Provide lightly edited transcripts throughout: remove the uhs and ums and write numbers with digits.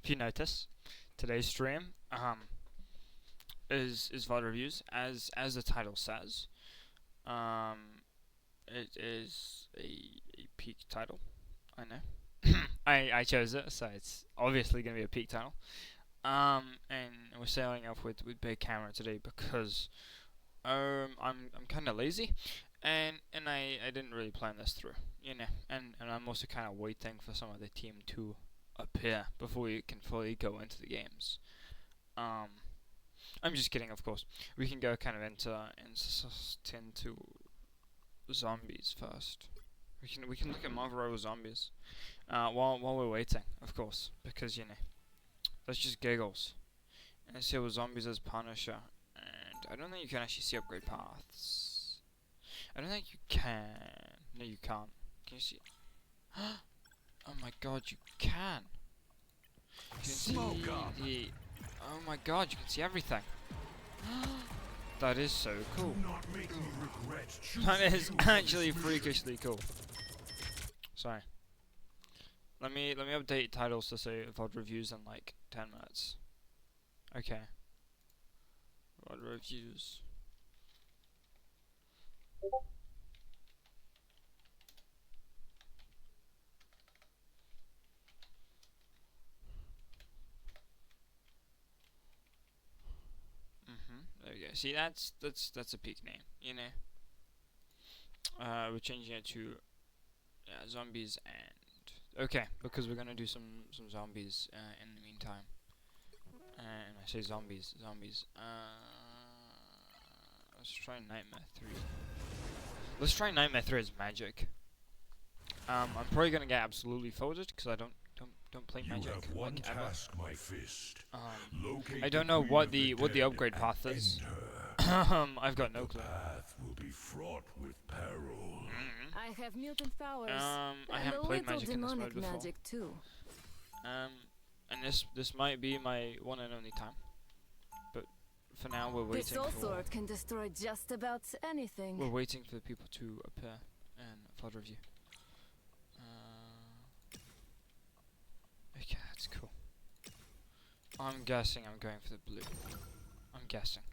if you notice, today's stream is VOD reviews, as the title says. It is a peak title. I know. I chose it, so it's obviously gonna be a peak title. And we're starting off with big camera today because I'm kind of lazy, and I didn't really plan this through, and I'm also kind of waiting for some of the team to appear before we can fully go into the games. I'm just kidding, of course. We can go kind of into zombies first. We can look at Marvel Zombies while we're waiting, of course, because that's just giggles. And see with zombies as Punisher, and I don't think you can actually see upgrade paths. I don't think you can. No, you can't. Can you see? Oh my god, you can. You can see the. Oh my god, you can see everything. That is so cool. That is actually freakishly cool. Sorry. Let me update titles to say VOD reviews in like 10 minutes. Okay. VOD reviews. There we go. See, that's a peak name, we're changing it to zombies and okay, because we're gonna do some zombies in the meantime. And I say zombies. Let's try Nightmare 3. Let's try Nightmare 3 as magic. I'm probably gonna get absolutely folded because I don't play magic like ever. I don't know what the upgrade path is. I've got no clue. Will be fraught with peril. I have mutant powers. I haven't played magic in this mode before. Magic too. And this might be my one and only time. But for now, we're waiting. This soul sword can destroy just about anything. We're waiting for people to appear and VOD review. Okay, that's cool. I'm guessing I'm going for the blue. I'm guessing.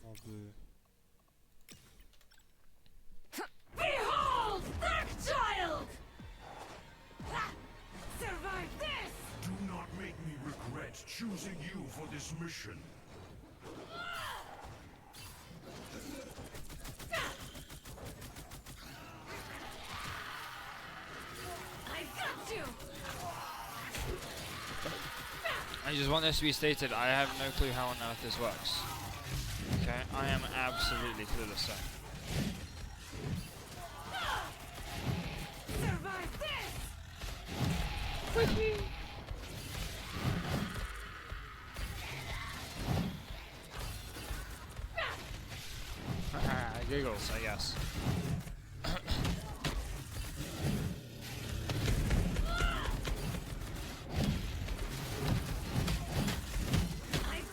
More blue. Behold, Dark Child! Survive this! Do not make me regret choosing you for this mission. I got you! I just want this to be stated, I have no clue how on earth this works. Okay, I am absolutely clueless there. Survive this! Giggles, I guess. I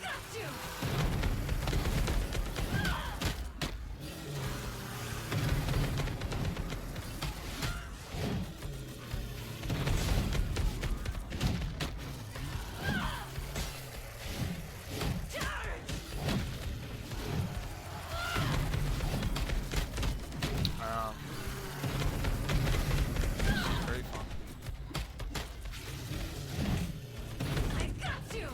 got you! This is very fun. I got you!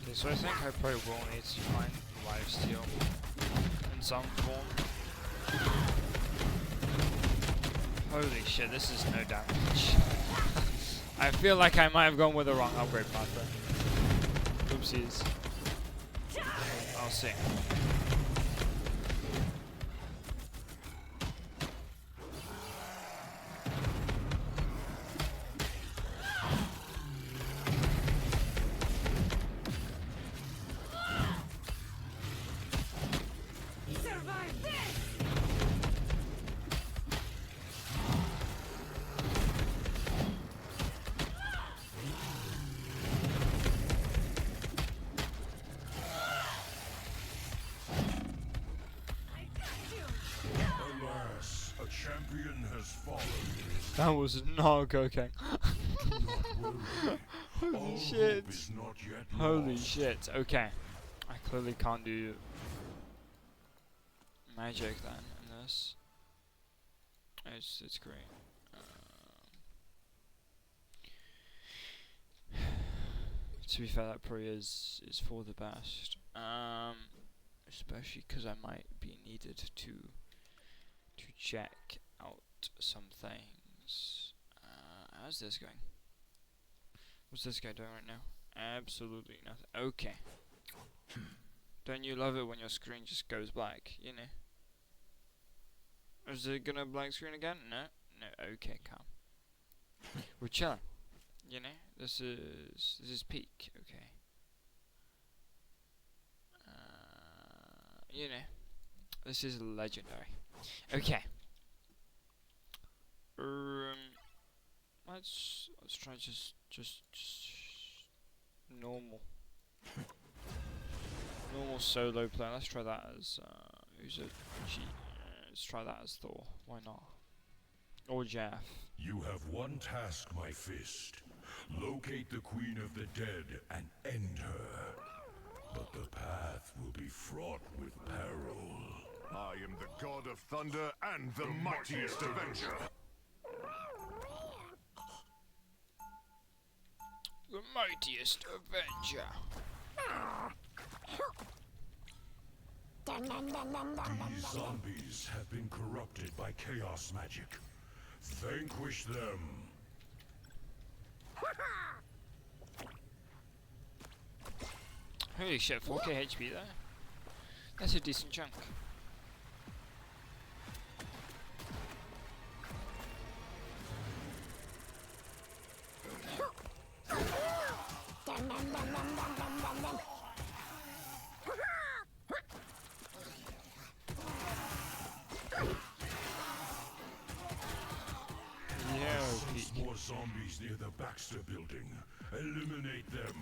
Okay, so I think I probably will need to find lifesteal in some form. Holy shit, this is no damage. I feel like I might have gone with the wrong upgrade path there. Oopsies. I'll see. That was not cocaine. Do not worry. Holy All shit. hope is not yet Holy lost. shit. Okay. I clearly can't do magic then in this. It's great. To be fair, that probably is for the best. Especially because I might be needed to check out some things. How's this going? What's this guy doing right now? Absolutely nothing. Okay. Don't you love it when your screen just goes black? You know. Is it gonna black screen again? No. No. Okay, calm. We're chilling. You know. This is peak. Okay. You know. This is legendary. Okay. Let's try just normal solo play. Let's try that as who's a G. Let's try that as Thor. Why not? Or Jeff. You have one task, my fist. Locate the Queen of the Dead and end her. But the path will be fraught with peril. I am the god of thunder and the mightiest avenger. The mightiest avenger. These zombies have been corrupted by chaos magic. Vanquish them. Holy shit, 4k HP there? That's a decent chunk. Sense more zombies near the Baxter building. Eliminate them.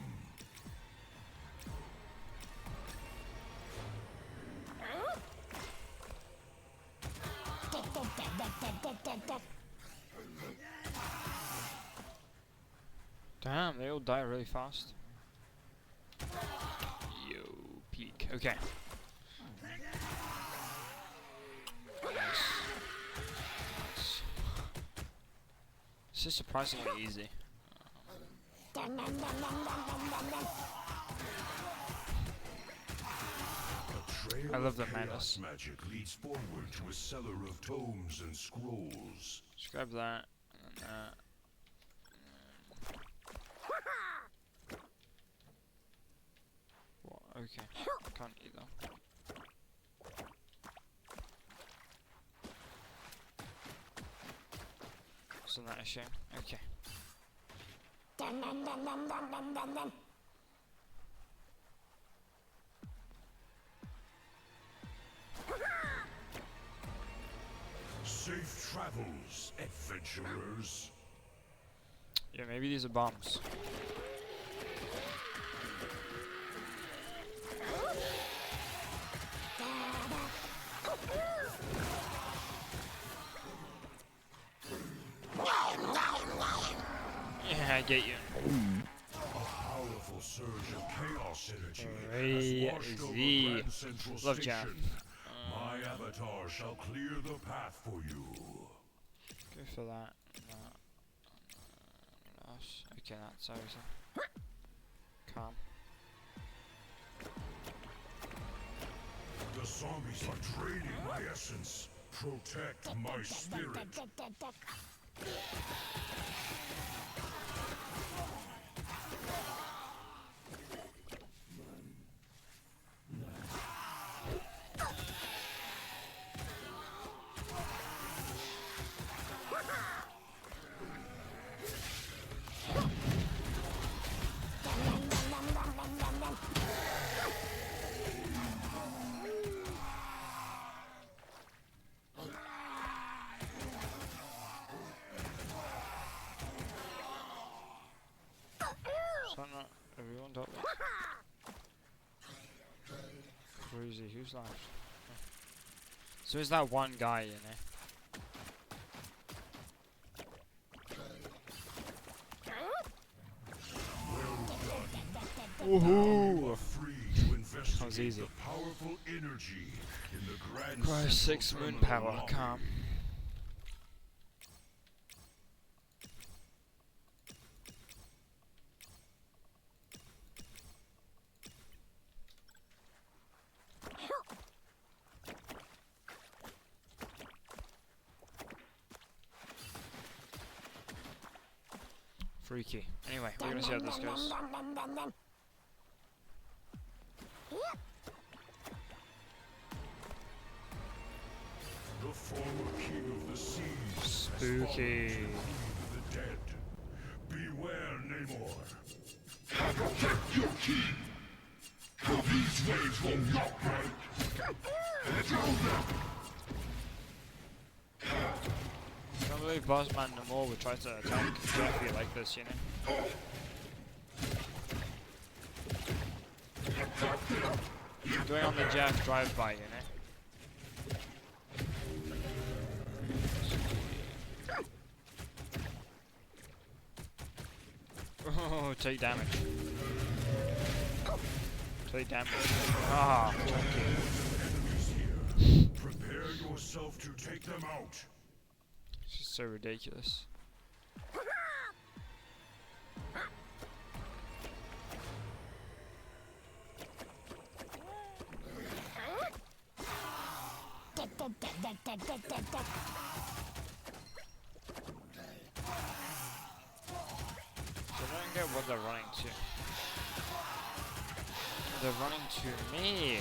Damn, they all die really fast. Yo, peak. Okay. Nice. This is surprisingly easy. I love the madness. Magic leads forward to a cellar of tomes and scrolls. Just grab that and then that. What? Okay. Can't eat them. Isn't that a shame? Okay. Safe travels, adventurers. Yeah, maybe these are bombs. Yeah, I get you. A powerful surge of chaos energy has washed over Crazy. Grand Central Love Station. Jeff. My avatar shall clear the path for you. Go for that. Okay, that's everything. Calm. The zombies are draining my essence. Protect my spirit. Is that not everyone dealt with? Crazy, who's left? Oh. So is that one guy, you know? Woohoo! are free to investigate was easy. the powerful energy in the grand Cry central 6 moon terminal power, lobby. calm. Freaky. Anyway, we're gonna see how this goes. The former king of the seas has Spooky. fallen to the queen of the dead. Beware, Namor. Protect your king. For these waves will not break. Kill them. Can't believe Bossman Namor would try to attack Jeffy like this, you know? Doing on the Jeff drive-by, you know? Oh, take damage. Take damage. Ah, chunky. Enemies here. Prepare yourself to take them out. This is so ridiculous. So I don't get what they're running to. They're running to me.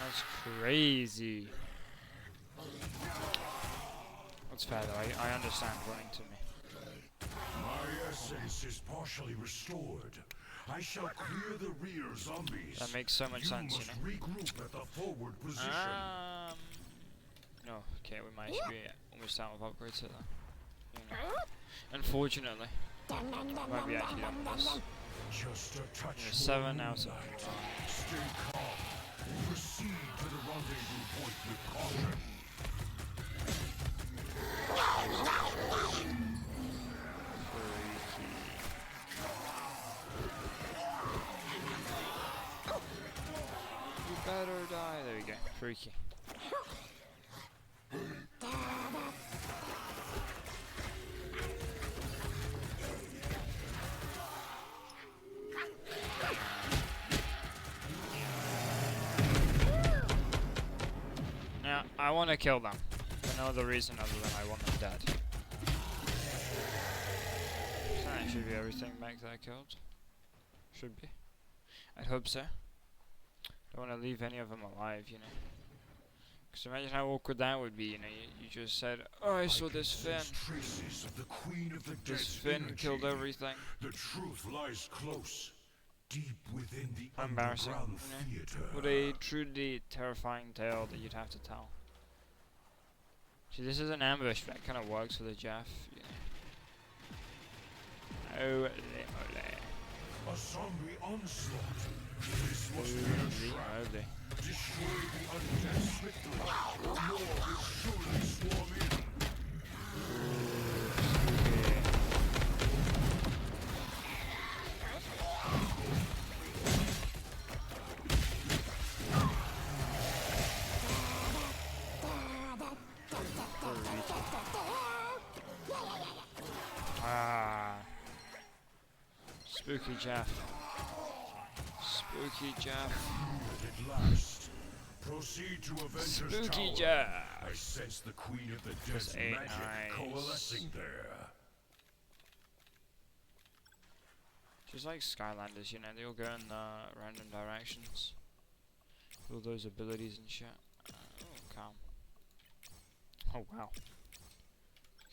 That's crazy. That's fair though, I understand running to me. My essence is partially restored. I shall clear the rear zombies. That makes so much sense, you must know. regroup at the forward position. No, okay, we might be almost out of upgrades here though. You know. Unfortunately. Might be actually done with this. Just a touch Yeah, 7 more out of moonlight. Stay calm. Proceed to the rendezvous point with caution. You better die. There we go. Freaky. Now, I want to kill them. For no other reason other than I want them dead. So that should be everything back that I killed. Should be. I hope so. Don't want to leave any of them alive, you know. Because imagine how awkward that would be, you know. You just said, oh, I saw this fin. Traces of the queen of the This dead's fin energy. killed everything. The truth lies close, deep within the How embarrassing. underground You know? theater. What a truly terrifying tale that you'd have to tell. See, this is an ambush that kind of works for the Jeff, you know. Ole ole. A zombie onslaught. This must be Holy a trap. moly. Destroy the undead swiftly, or more will surely swarm in. Ah. Spooky Jeff. Spooky Jeff. At last, proceed to Avengers Spooky Tower. Jeff. I sense the Queen of the That's Dead's a magic nice. coalescing there. Just like Skylanders, you know, they all go in random directions. All those abilities and shit. Oh, calm. Oh, wow.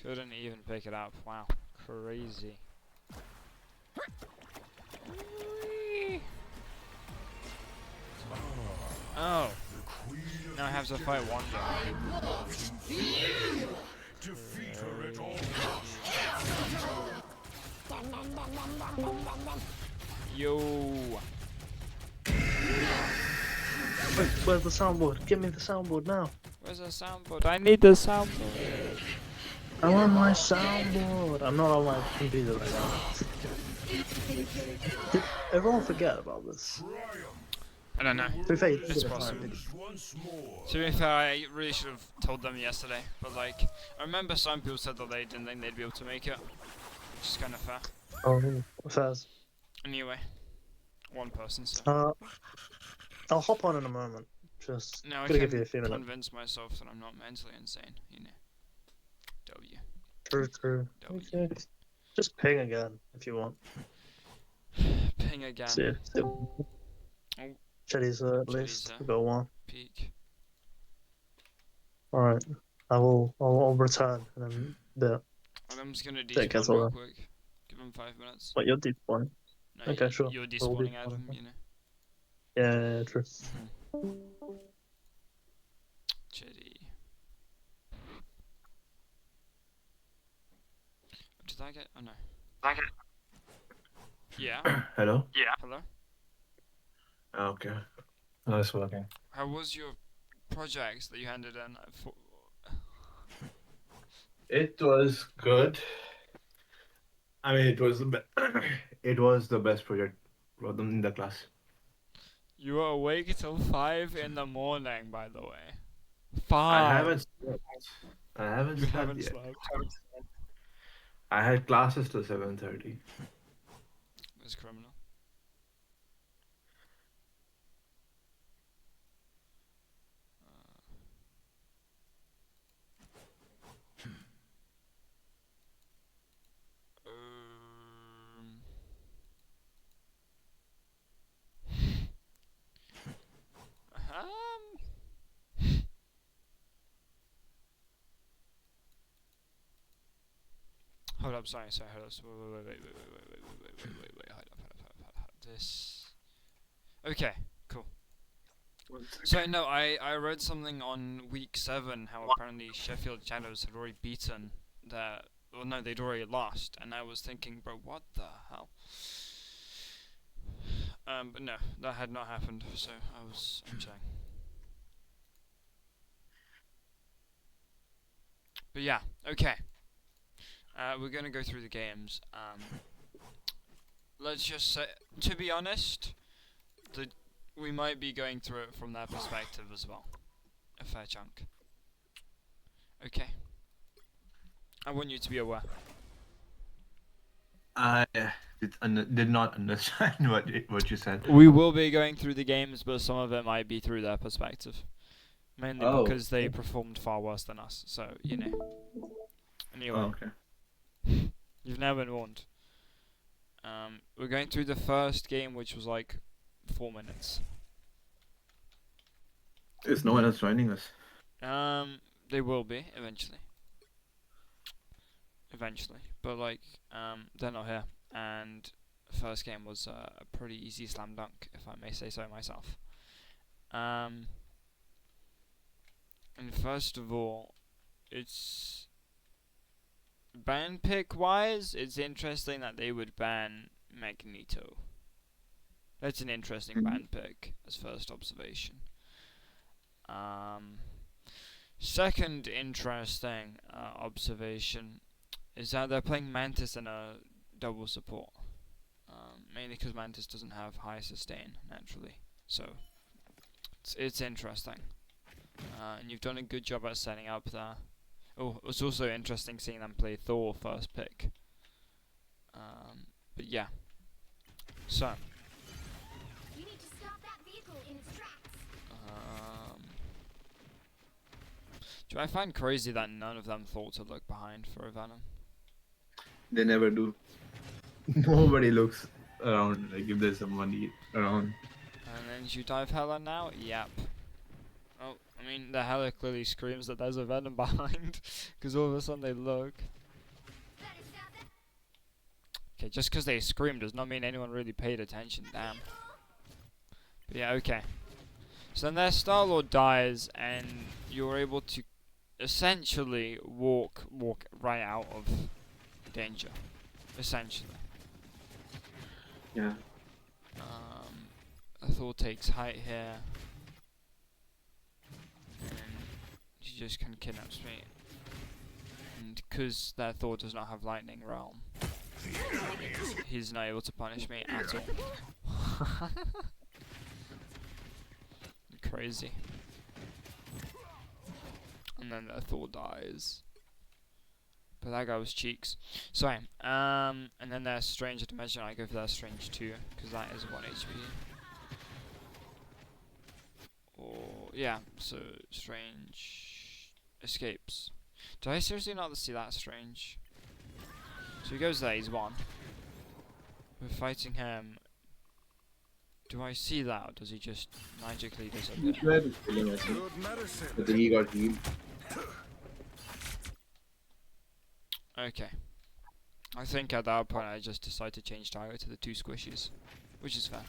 Couldn't even pick it up. Wow. Crazy. Whee! Oh. The Queen of Now I have to fight Wanda. defeat her at all. Yo. Wait, where's the soundboard? Give me the soundboard now. Where's the soundboard? I need the soundboard. I'm on my soundboard. I'm not on my computer right now. Did everyone forget about this? I don't know. To be fair, you didn't It's get a time, possible. did you? Once more. To be fair, I really should have told them yesterday, but like, I remember some people said that they didn't think they'd be able to make it, which is kind of fair. Oh, fairs. Anyway, one person, so. I'll hop on in a moment. Just Now I gonna give you can a few minutes. convince myself that I'm not mentally insane, you know. W. True. W. Okay. Just ping again if you want. Ping again. See. Oh. Chetty's at Chetty's least. there. We got one. Peak. Alright. I'll return in a bit. I'm just gonna Take despawn us all real right. quick. Give him 5 minutes. Wait, you're deep one. No, Okay, sure. You're We'll despawning despawn, Adam, okay. you know. Yeah, true. Chetty. Did I get? Oh no. Yeah. Hello? Hello. Okay. No, it's working. How was your projects that you handed in? It was good. I mean, it was it was the best project for them in the class. You were awake till 5 in the morning, by the way. I 5. haven't slept. I haven't You slept haven't yet. slept. I had classes till 7:30. It's criminal. Hold up, sorry, hold up. Wait, hold up. This. Okay, cool. So no, I read something on week 7 how apparently Sheffield Shadows had already beaten their. Well, no, they'd already lost, and I was thinking, bro, what the hell? But no, that had not happened. So I'm checking. But yeah, okay. We're gonna go through the games. Let's just say, to be honest, we might be going through it from their perspective as well. A fair chunk. Okay. I want you to be aware. I did not understand what you said. We will be going through the games, but some of it might be through their perspective. Mainly Oh, because they okay. performed far worse than us, so, you know. Anyway, Oh, okay. you've now been warned. We're going through the first game, which was like 4 minutes. There's no one else joining us. They will be eventually. But like, they're not here. And the first game was a pretty easy slam dunk, if I may say so myself. And first of all, it's ban pick wise, it's interesting that they would ban Magneto. That's an interesting ban pick as first observation. Second interesting observation is that they're playing Mantis in a double support. Mainly because Mantis doesn't have high sustain naturally. So it's interesting. And you've done a good job at setting up there. Oh, it's also interesting seeing them play Thor first pick. But yeah. So. You need to stop that vehicle in its tracks. Do I find crazy that none of them thought to look behind for a Venom? They never do. Nobody looks around, like if there's somebody around. And then you dive Hela now? Yep. Oh, I mean, the Hela clearly screams that there's a Venom behind, because all of a sudden they look. Okay, just because they scream does not mean anyone really paid attention, damn. But yeah, okay. So then their Star-Lord dies, and you're able to essentially walk right out of danger. Essentially. Yeah. Thor takes height here. And she just kind of kidnaps me. And because that Thor does not have Lightning Realm, he's not able to punish me at all. Crazy. And then the Thor dies. But that guy was cheeks. Sorry. And then there's Strange Dimension. I go for that Strange 2, because that is 1 HP. Or, yeah, so Strange escapes. Do I seriously not see that Strange? So he goes there, he's 1. We're fighting him. Do I see that, or does he just magically disappear? He tried killing us, Good medicine. but then he got healed. Okay. I think at that point I just decided to change target to the 2 squishies, which is fair.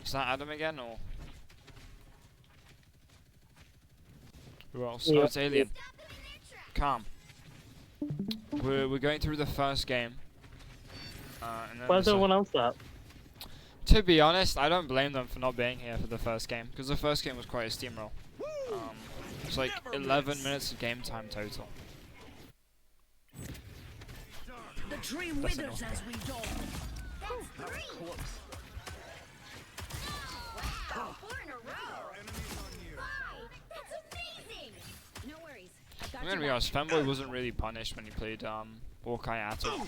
Is that Adam again, or who else? Yeah. Oh, it's Alien. Calm. We're going through the first game. And then Where's the everyone else at? To be honest, I don't blame them for not being here for the first game, because the first game was quite a steamroll. It's like 11 minutes of game time total. The tree That's withers enough. as we go. That's 3. Wow, 4 in a row. 5. That's amazing. No worries. I've got I'm your gonna be back. honest, Femboy wasn't really punished when he played Hawkeye at all.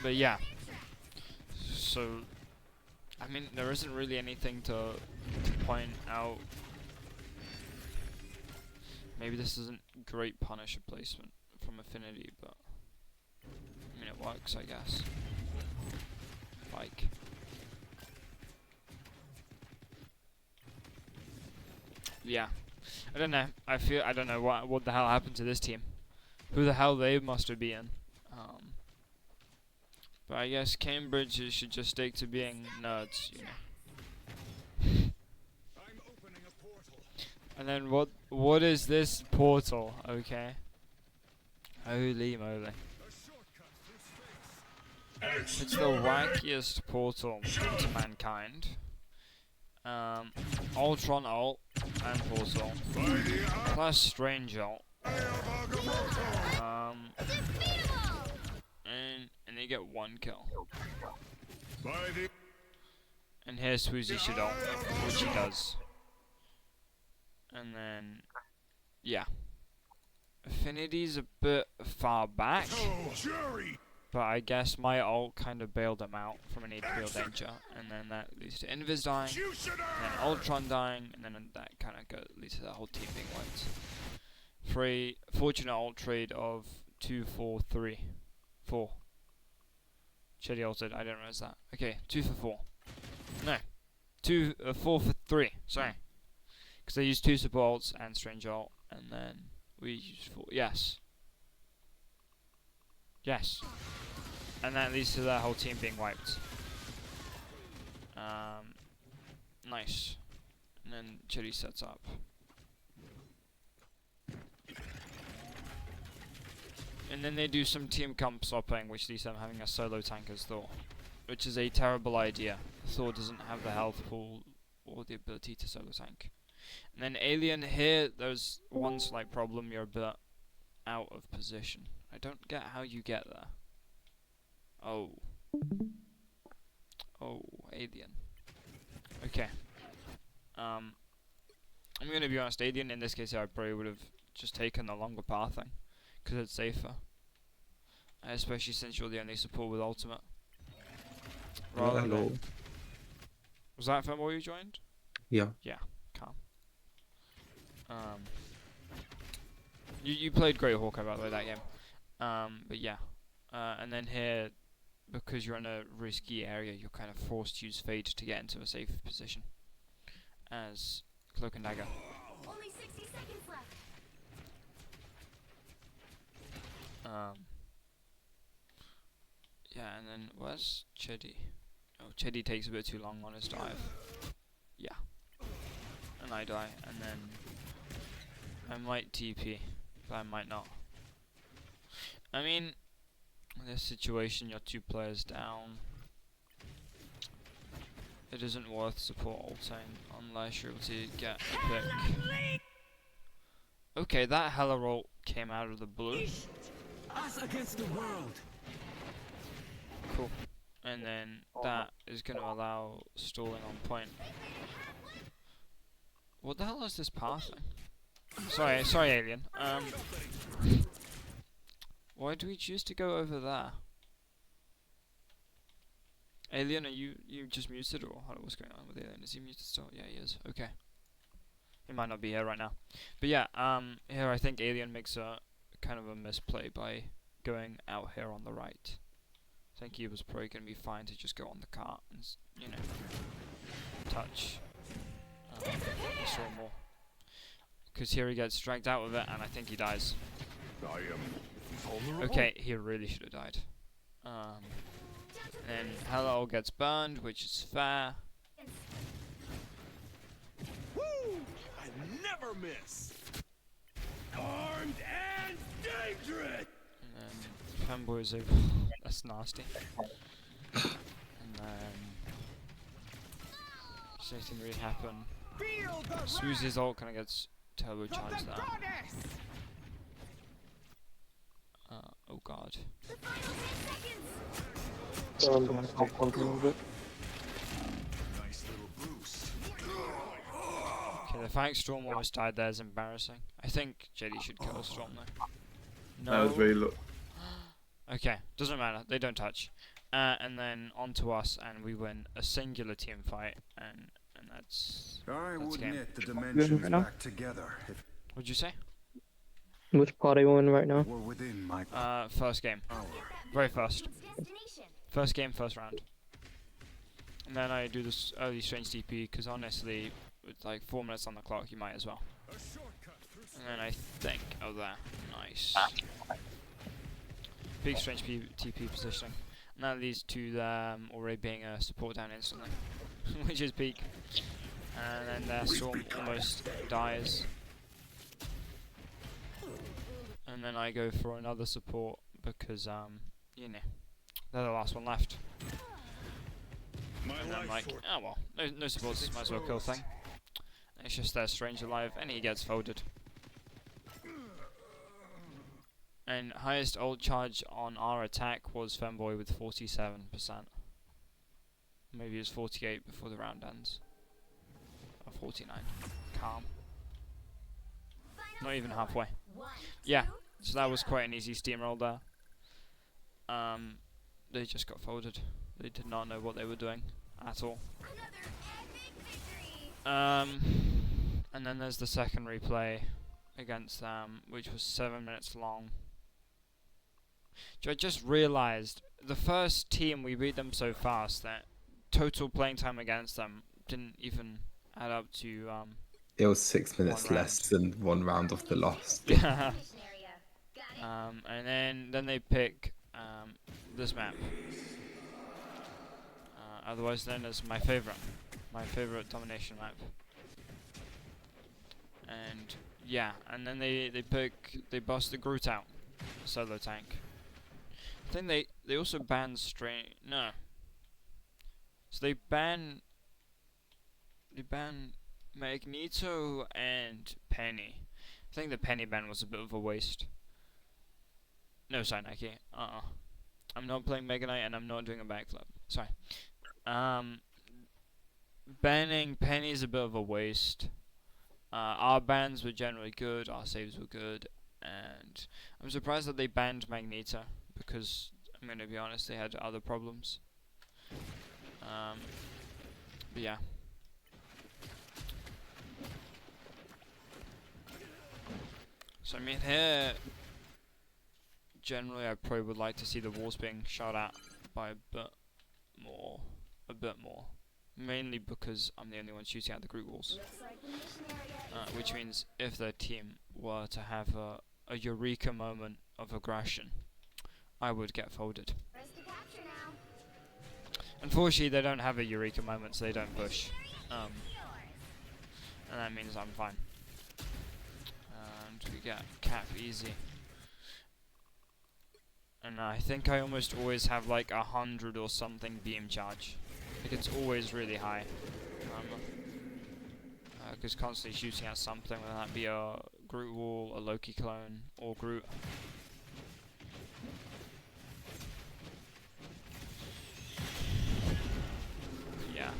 But yeah. So, I mean, there isn't really anything to point out. Maybe this isn't great Punisher placement from Affinity, but I mean, it works, I guess. Like, yeah, I don't know. I don't know what the hell happened to this team. Who the hell they must have been. But I guess Cambridge should just stick to being nerds, you know. And then what is this portal? Okay. Holy moly. It's the wackiest portal to mankind. Ultron ult and portal. Plus strange ult. And they get 1 kill. And here's Swoozy should ult, which he does. And then, yeah. Affinity's a bit far back, but I guess my ult kind of bailed him out from an real danger, and then that leads to Invis dying, and then Ultron dying, and then that kind of leads to the whole team being wiped. Fortunate ult trade of 2, 4, 3. 4. Shetty ulted, I didn't realize that. Okay, 2 for 4. No. 4 for 3, sorry. Because they used 2 supports and strange ult, and then we used 4. Yes. Yes. And that leads to their whole team being wiped. Nice. And then Chitty sets up. And then they do some team comp swapping, which leads to them having a solo tank as Thor. Which is a terrible idea. Thor doesn't have the health pool or the ability to solo tank. And then Alien here, there's one slight problem, you're a bit out of position. I don't get how you get there. Oh. Oh, Alien. Okay. I'm gonna be honest, Alien in this case I probably would have just taken the longer pathing, because it's safer. Especially since you're the only support with ultimate. Rather Hello. than... Was that Femboy you joined? Yeah. Yeah, calm. You played Great Hawkeye by the way that game. But yeah. And then here, because you're in a risky area, you're kind of forced to use Fade to get into a safe position. As Cloak and Dagger. Only 60 seconds left. Yeah, and then where's Cheddy? Oh, Cheddy takes a bit too long on his dive. Yeah. And I die, and then I might TP, but I might not. I mean, in this situation, you're 2 players down. It it isn't worth support ulting unless you're able to get a pick. Okay, that hella roll came out of the blue. Us against the world. Cool. And then that is going to allow stalling on point. What the hell is this pathing? Sorry, alien. Why do we choose to go over there? Alien, are you just muted, or what's going on with Alien? Is he muted still? Yeah, he is. Okay. He might not be here right now. But yeah, here I think Alien makes a kind of a misplay by going out here on the right. I think he was probably going to be fine to just go on the cart and, you know, touch the storm wall. Because here he gets dragged out with it, and I think he dies. I am vulnerable. Okay, he really should have died. And Hello gets burned, which is fair. Woo! I never miss. Armed and dangerous. And then Fanboy is over. That's nasty. And then does anything really happen? Swoozy's ult kind of gets turbocharged there. Oh god. Nice little boost. Okay, the fact Storm almost died there is embarrassing. I think JD should kill Storm though. No. That was very low. Okay, doesn't matter. They don't touch. And then on to us, and we win a singular team fight, and that's I game. knit the dimensions right now? back together if What'd you say? Which part are you in right now? it were within my First game. power. Very first. Destination. First game, first round. And then I do this early strange DP, because honestly, with like 4 minutes on the clock, you might as well. And then I think, oh there, nice. Big strange TP positioning. And that leads to them already being a support down instantly, which is peak. And then their storm almost dies. And then I go for another support because, you know, they're the last one left. And I'm like, oh well, no supports, might as well kill thing. And it's just their strange alive, and he gets folded. And highest ult charge on our attack was Femboy with 47%. Maybe it was 48 before the round ends. Or 49. Calm. Not even halfway. Yeah, so that was quite an easy steamroll there. They just got folded. They did not know what they were doing at all. And then there's the second replay against them, which was 7 minutes long. I just realised the first team we beat them so fast that total playing time against them didn't even add up to It was 6 minutes round. less than one round of the lost. And then they pick this map, otherwise known as my favorite domination map. And yeah, and then they bust the Groot out, solo tank. I think they also ban no. So they ban Magneto and Penny. I think the Penny ban was a bit of a waste. No, sorry, Nike. I'm not playing Mega Knight and I'm not doing a backflip. Sorry. Banning Penny is a bit of a waste. Our bans were generally good, our saves were good, and I'm surprised that they banned Magneto, because I'm going to be honest, they had other problems. But yeah. So I mean here, generally I probably would like to see the walls being shot at by a bit more. Mainly because I'm the only one shooting at the Groot walls. Which means if their team were to have a eureka moment of aggression, I would get folded. Unfortunately, they don't have a eureka moment, so they don't push. And that means I'm fine. And we get cap easy. And I think I almost always have like 100 or something beam charge. Like it's always really high. Because constantly shooting at something, whether that be a Groot wall, a Loki clone, or Groot. Yeah.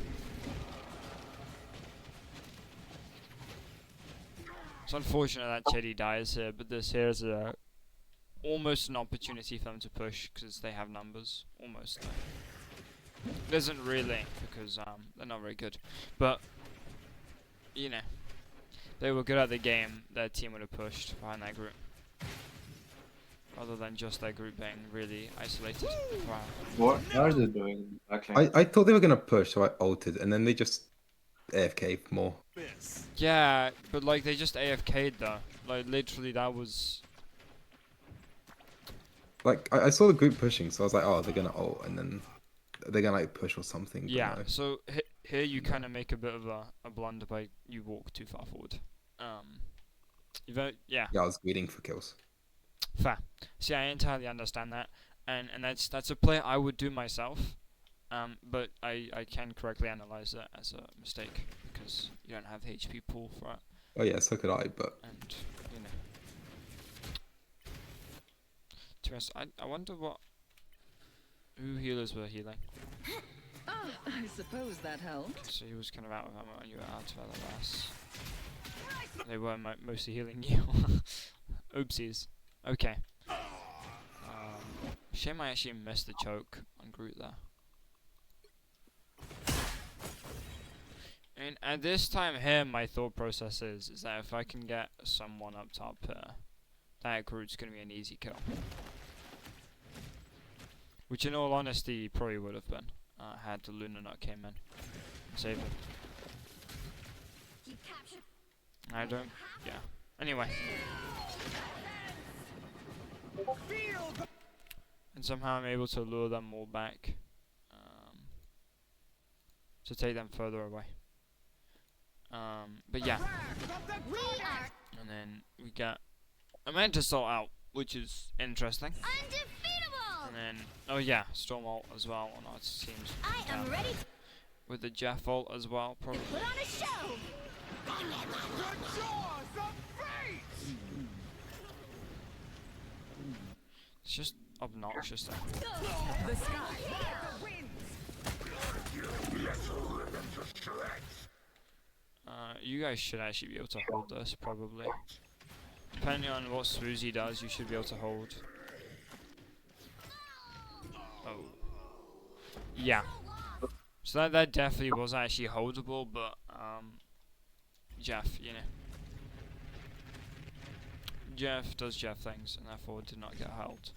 It's unfortunate that Chedi dies here, but this here is almost an opportunity for them to push because they have numbers. Almost. It isn't really because they're not very good, but you know, they were good at the game. Their team would have pushed behind that group, rather than just their group being really isolated. Wow. What are they doing in the backline? I thought they were gonna push, so I ulted, and then they just AFK more. Yeah, but like they just AFK'd though. Like literally, that was. Like I saw the group pushing, so I was like, oh, they're gonna ult, and then they're gonna like push or something. Yeah. But no. So here you kind of make a bit of a blunder by you walk too far forward. Yeah. Yeah, I was waiting for kills. Fair. See, I entirely understand that, and that's a play I would do myself. But I can correctly analyze it as a mistake because you don't have the HP pool for it. Oh yeah, so could I, but And you know, to be honest, I wonder who healers were healing. Oh, I suppose that helped. So he was kind of out of ammo and you were out of LOS. They were mostly healing you. Oopsies. Okay. Shame I actually missed the choke on Groot there. And at this time here, my thought process is that if I can get someone up top here, that Groot's going to be an easy kill. Which in all honesty probably would have been, had the Luna not came in. Save it. I don't, yeah. Anyway. And somehow I'm able to lure them all back. To take them further away. But yeah. And then we got a Mantis Assault out, which is interesting. Undefeatable! And then, oh yeah, Storm ult as well on our teams. I am ready with the Jeff ult as well, probably. to put on a show! It's just obnoxious though. The sky. You guys should actually be able to hold this, probably. Depending on what Swoozy does, you should be able to hold. Oh. Yeah. So that definitely was actually holdable, but, Jeff, you know. Jeff does Jeff things, and therefore did not get held.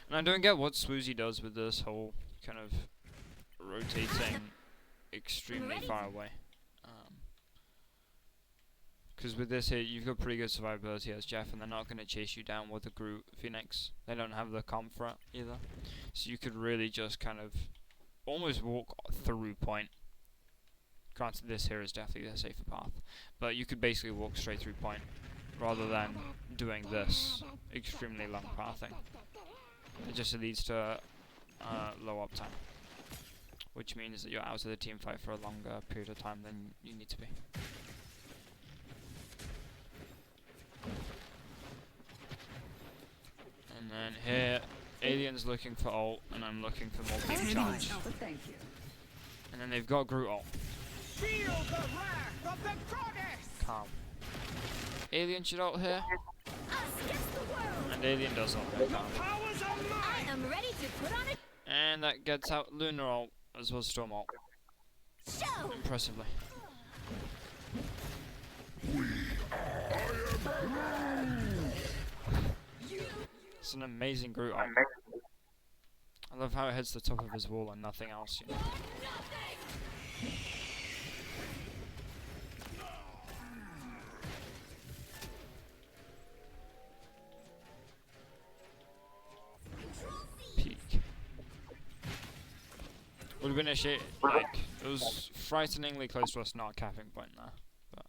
And I don't get what Swoozy does with this whole kind of rotating extremely far away. Because with this here, you've got pretty good survivability as Jeff, and they're not going to chase you down with the Groot Phoenix. They don't have the comp for it either. So you could really just kind of almost walk through point. Granted, this here is definitely the safer path. But you could basically walk straight through point, rather than doing this extremely long pathing. It just leads to low uptime. Which means that you're out of the team fight for a longer period of time than you need to be. And then here, Alien's looking for ult, and I'm looking for more beam charge. Thank you. And then they've got Groot ult. Calm. Alien should ult here. And Alien does ult here. Calm. I am ready to put on a And that gets out Lunar ult as well as Storm ult. show! Impressively. It's an amazing Groot ult. I love how it hits the top of his wall and nothing else, you know. Peak. Would have been a shit, like, it was frighteningly close to us not capping point there, but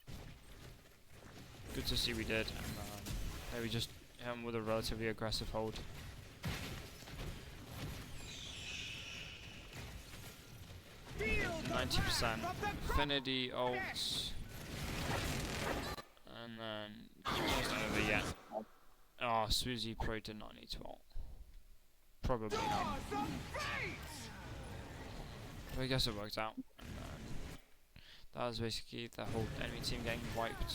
good to see we did, and maybe just him with a relatively aggressive hold. 90% Infinity ults. And then just over yet. Oh, Suzy Pro did not need to ult. Probably not. But I guess it worked out. And that was basically the whole enemy team getting wiped.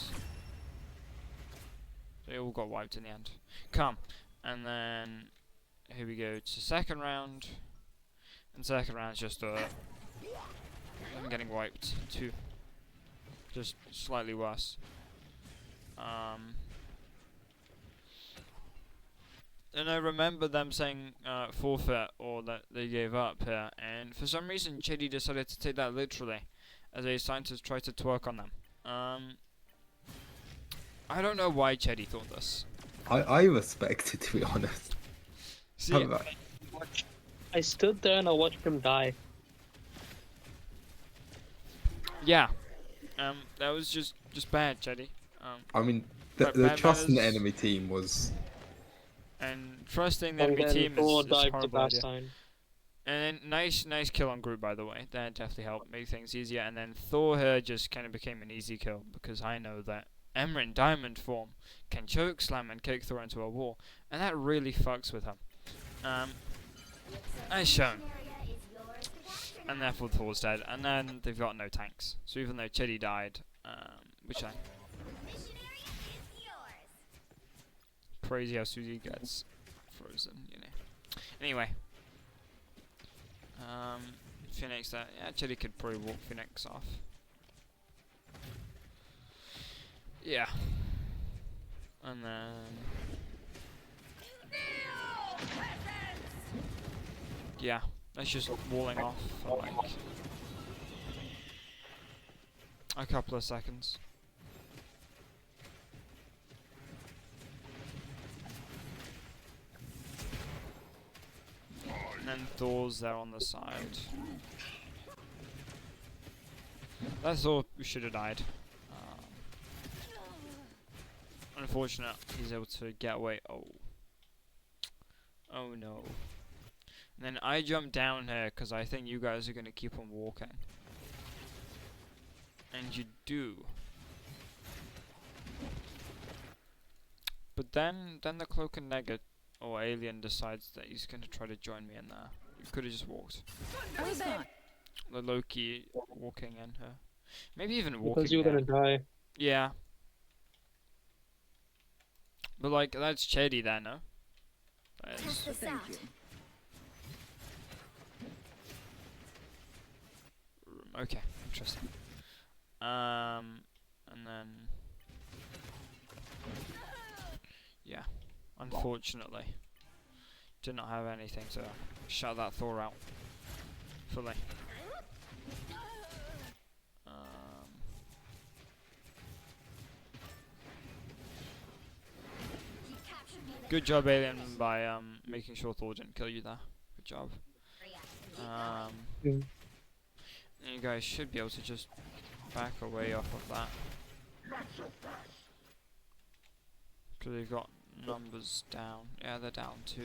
They all got wiped in the end. Come. And then here we go to second round. And second round is just I'm getting wiped too. Just slightly worse. And I remember them saying forfeit or that they gave up here, and for some reason Chidi decided to take that literally as a sign to try to twerk on them. I don't know why Chedi thought this. I respect it, to be honest. See, I stood there and I watched him die. yeah, that was just bad, Chedi. I mean, the trust in the enemy team was. And trusting the enemy team is horrible idea. Sign. And then nice kill on group, by the way. That definitely helped make things easier. And then Thor here just kind of became an easy kill because I know that Emma in diamond form can choke slam and kick Thor into a wall, and that really fucks with him. As shown. And therefore Thor's dead. And then they've got no tanks. So even though Chidi died, which I crazy how Suzy gets frozen, you know. Anyway. Phoenix that yeah, Chidi could probably walk Phoenix off. Yeah. And then yeah, that's just walling off for like a couple of seconds. And then Thor's there on the side. That's Thor who should have died. Unfortunate, he's able to get away. Oh. Oh no. And then I jump down here because I think you guys are going to keep on walking. And you do. But then the Cloak and Nega or Alien decides that he's going to try to join me in there. You could have just walked. The Loki walking in here. Maybe even walking Because you were down. gonna die. Yeah. But like, that's Chedi there, no? Thank you. Okay, interesting. And then yeah, unfortunately, did not have anything to shut that Thor out fully. Good job, Alien, by making sure Thor didn't kill you there. Good job. And you guys should be able to just back away off of that. Because they've got numbers down. Yeah, they're down 2.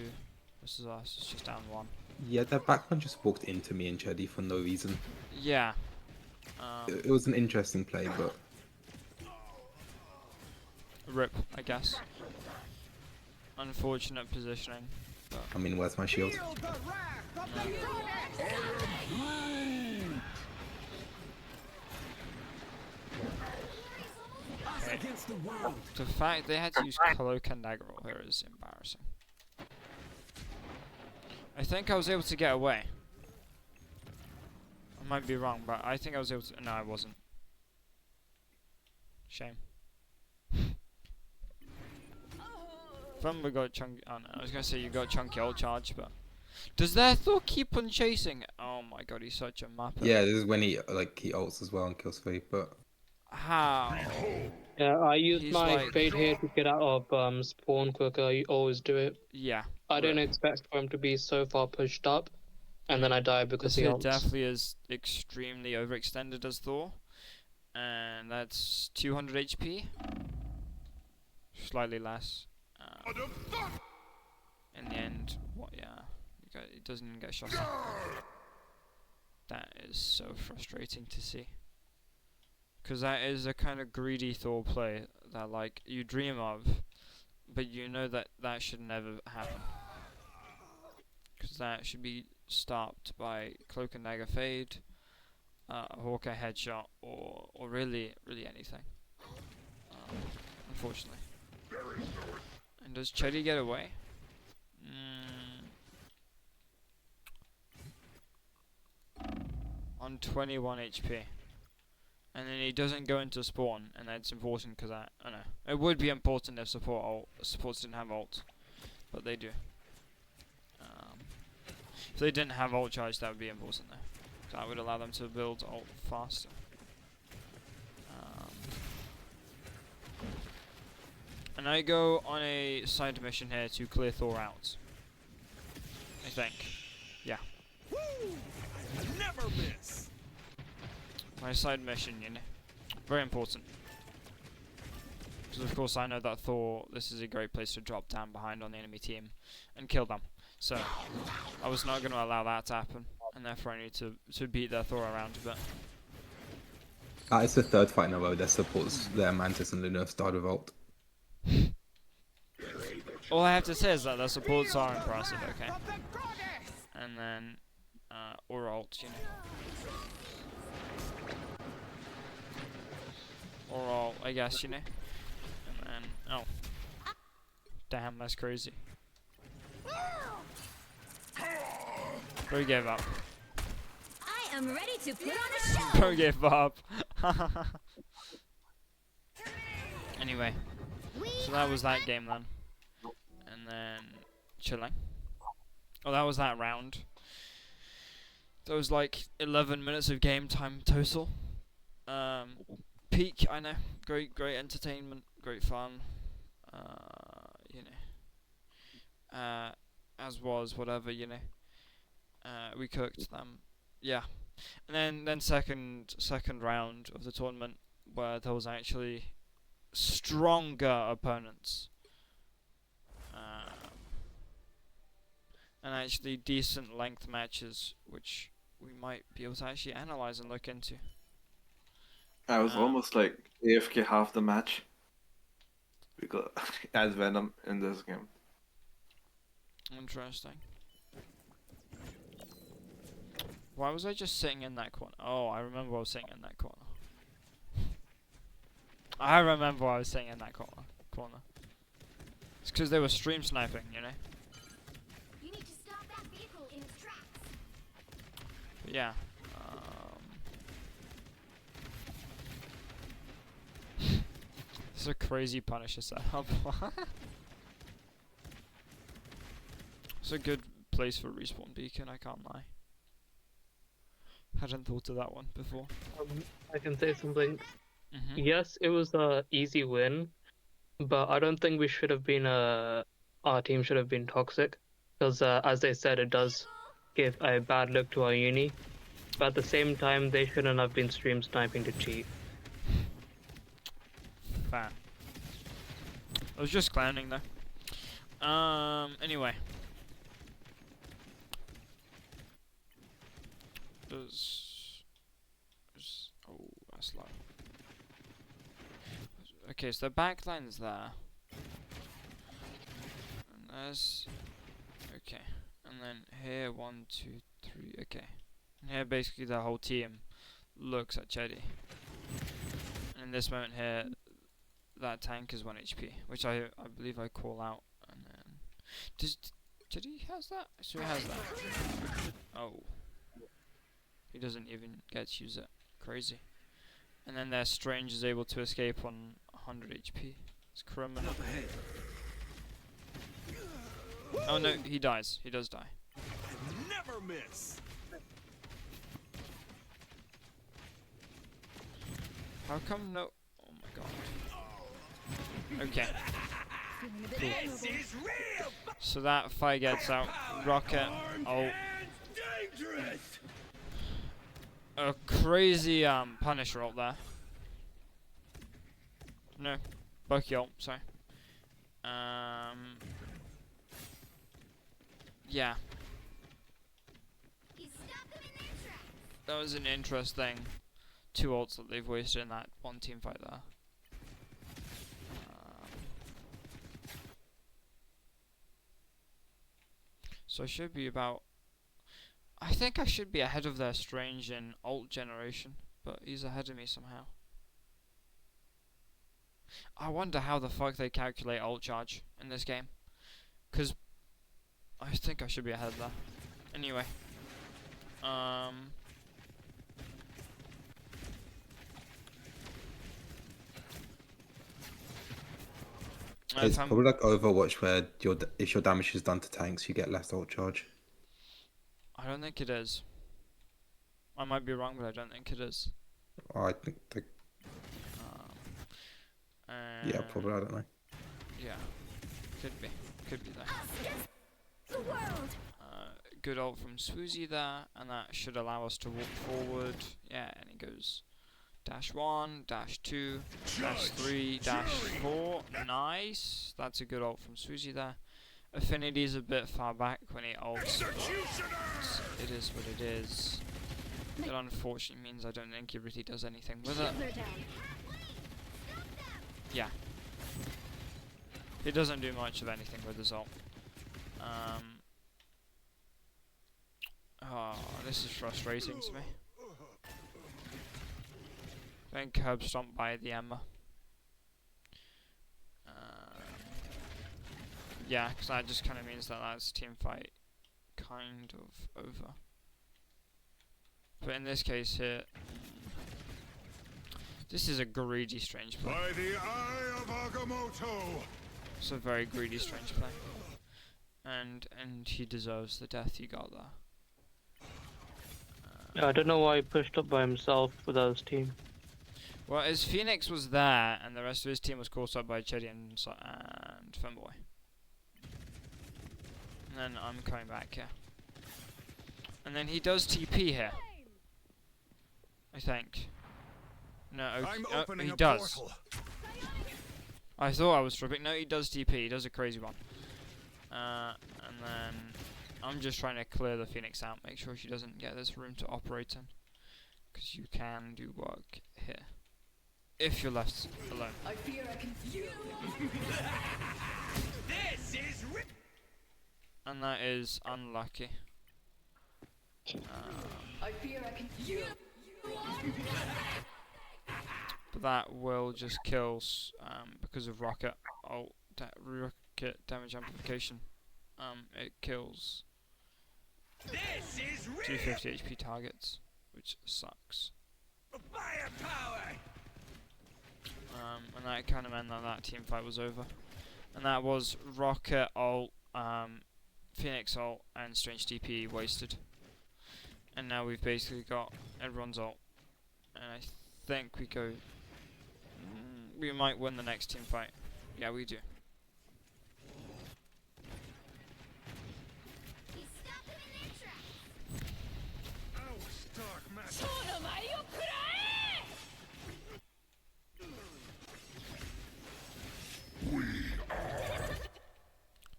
This is us, it's just down 1. Yeah, that back one just walked into me and Chedi for no reason. Yeah. It was an interesting play, but RIP, I guess. Unfortunate positioning. But I mean, where's my shield? Against the world. the fact they had to use Cloak and Dagger here is embarrassing. I think I was able to get away. I might be wrong, but I think I was able to. No, I wasn't. Shame. Thumber got chunky. Oh no, I was gonna say you got chunky ult charge, but does their Thor keep on chasing? Oh my god, he's such a muppet. Yeah, this is when he ults as well and kills 3, but How? Yeah, I use He's my like- fade here to get out of spawn quicker. I always do it. Yeah. I didn't RIP. expect for him to be so far pushed up, and then I die because This he here ults. definitely is extremely overextended as Thor, and that's 200 HP. Slightly less. In the end, what? Yeah, it doesn't even get shot. That is so frustrating to see. Because that is a kind of greedy Thor play that like you dream of, but you know that that should never happen. Because that should be stopped by Cloak and Dagger Fade, a Hawkeye headshot, or really anything. Unfortunately. And does Chetty get away? On 21 HP. And then he doesn't go into spawn, and that's important because I know. It would be important if supports didn't have ult, but they do. If they didn't have ult charge, that would be important though. That would allow them to build ult faster. And I go on a side mission here to clear Thor out. I think. Yeah. Never miss. My side mission, you know. Very important. Because of course I know that Thor, this is a great place to drop down behind on the enemy team and kill them. So, I was not going to allow that to happen. And therefore I need to beat their Thor around a bit. It's the third fight in a row their supports, their Mantis and Luna have started with ult. All I have to say is that their supports are impressive, okay? And then, or ult, you know. Or ult, I guess, you know. And then, oh. Damn, that's crazy. Bro gave up. I am ready to put on a show. Bro gave up. Anyway, so that was that game then. And then chilling. Oh, that was that round. That was like 11 minutes of game time total. Peak, I know. Great entertainment, great fun. You know. As was whatever, you know. We cooked them. Yeah. And then second round of the tournament where there was actually stronger opponents. And actually decent length matches, which we might be able to actually analyze and look into. I was almost like AFK half the match because as Venom in this game. Interesting. Why was I just sitting in that corner? Oh, I remember I was sitting in that corner. I remember I was sitting in that corner. It's because they were stream sniping, you know? You need to stop that vehicle in its tracks. But yeah. This is a crazy Punisher setup. It's a good place for respawn beacon, I can't lie. Hadn't thought of that one before. I can say something. Mm-hmm. Yes, it was a easy win, but I don't think we should have been our team should have been toxic, because as they said, it does give a bad look to our uni. But at the same time, they shouldn't have been stream sniping to cheat. Fair. I was just clowning though. Anyway. Oh, that's low. Okay, so the backline's there. And there's... Okay. And then here, 1, 2, 3, okay. And here basically the whole team looks at Chetty. And in this moment here, that tank is 1 HP, which I believe I call out. And then... Does Chetty has that? So he has that. Oh. He doesn't even get to use it. Crazy. And then their Strange is able to escape on 100 HP. It's criminal. Oh no, he dies. He does die. Never miss. How come no... Oh my god. Okay. Cool. So that fight gets out. Rocket. Oh. A crazy Punisher ult there. No, Bucky ult, sorry. Yeah. That was an interesting 2 ults that they've wasted in that one team fight there. So I should be about... I think I should be ahead of their Strange in ult generation, but he's ahead of me somehow. I wonder how the fuck they calculate ult charge in this game, because I think I should be ahead there. Anyway, It's probably like Overwatch, where if your damage is done to tanks, you get less ult charge. I don't think it is. I might be wrong, but I don't think it is. Oh, I think they... yeah, probably. I don't know. Yeah, could be there. The world. Good ult from Swoozy there, and that should allow us to walk forward. Yeah, and he goes -1, -2, -3, -4. Nice. That's a good ult from Swoozy there. Affinity's a bit far back when he ults. It is what it is. It unfortunately means I don't think he really does anything with it. Yeah. He doesn't do much of anything with his ult. Oh, this is frustrating to me. Then curb stomped by the Emma. Yeah, because that just kind of means that that's team fight kind of over. But in this case here, this is a greedy Strange play. By the eye of Agamotto. It's a very greedy Strange play. And he deserves the death he got there. Yeah, I don't know why he pushed up by himself without his team. Well, his Phoenix was there, and the rest of his team was caught up by Cheddy and Femboy. And then I'm coming back here. And then he does TP here. I think. No, okay, he does. I thought I was tripping. No, he does TP. He does a crazy one. And then I'm just trying to clear the Phoenix out, make sure she doesn't get this room to operate in. Because you can do work here. If you're left alone. I fear I confuse. This is And that is unlucky. I fear I confuse. But that will just kill because of rocket rocket damage amplification. It kills 250 HP targets, which sucks. firepower. And that kind of meant that that team fight was over. And that was rocket ult, Phoenix ult, and Strange DP wasted. And now we've basically got everyone's ult. And I think we go... we might win the next team fight. Yeah, we do.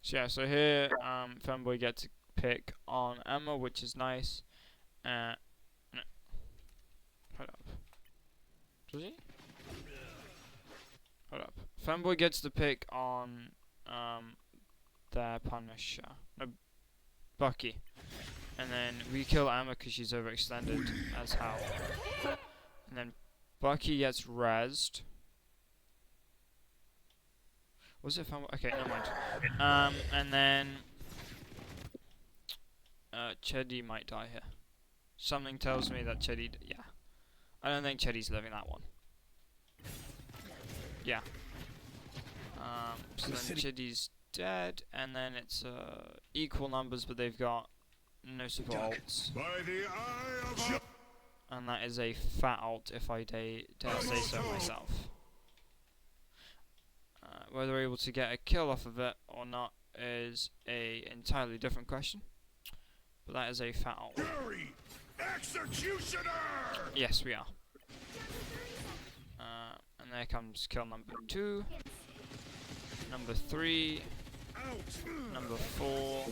So yeah, so here Femboy gets a pick on Emma, which is nice. No. Hold up. Does he? Hold up. Femboy gets the pick on their Punisher. No, Bucky. And then we kill Emma because she's overextended as how. And then Bucky gets rezzed. Was it Femboy? Okay, never mind. And then Cheddy might die here. Something tells me that Cheddy... yeah. I don't think Cheddy's living that one. Yeah. So then Cheddy's dead, and then it's equal numbers, but they've got no super ults. By the eye of And that is a fat ult, if I dare say so myself. Whether we're able to get a kill off of it or not is a entirely different question. But that is a fat ult. Executioner! Yes, we are. And there comes kill number 2, number 3, number 4,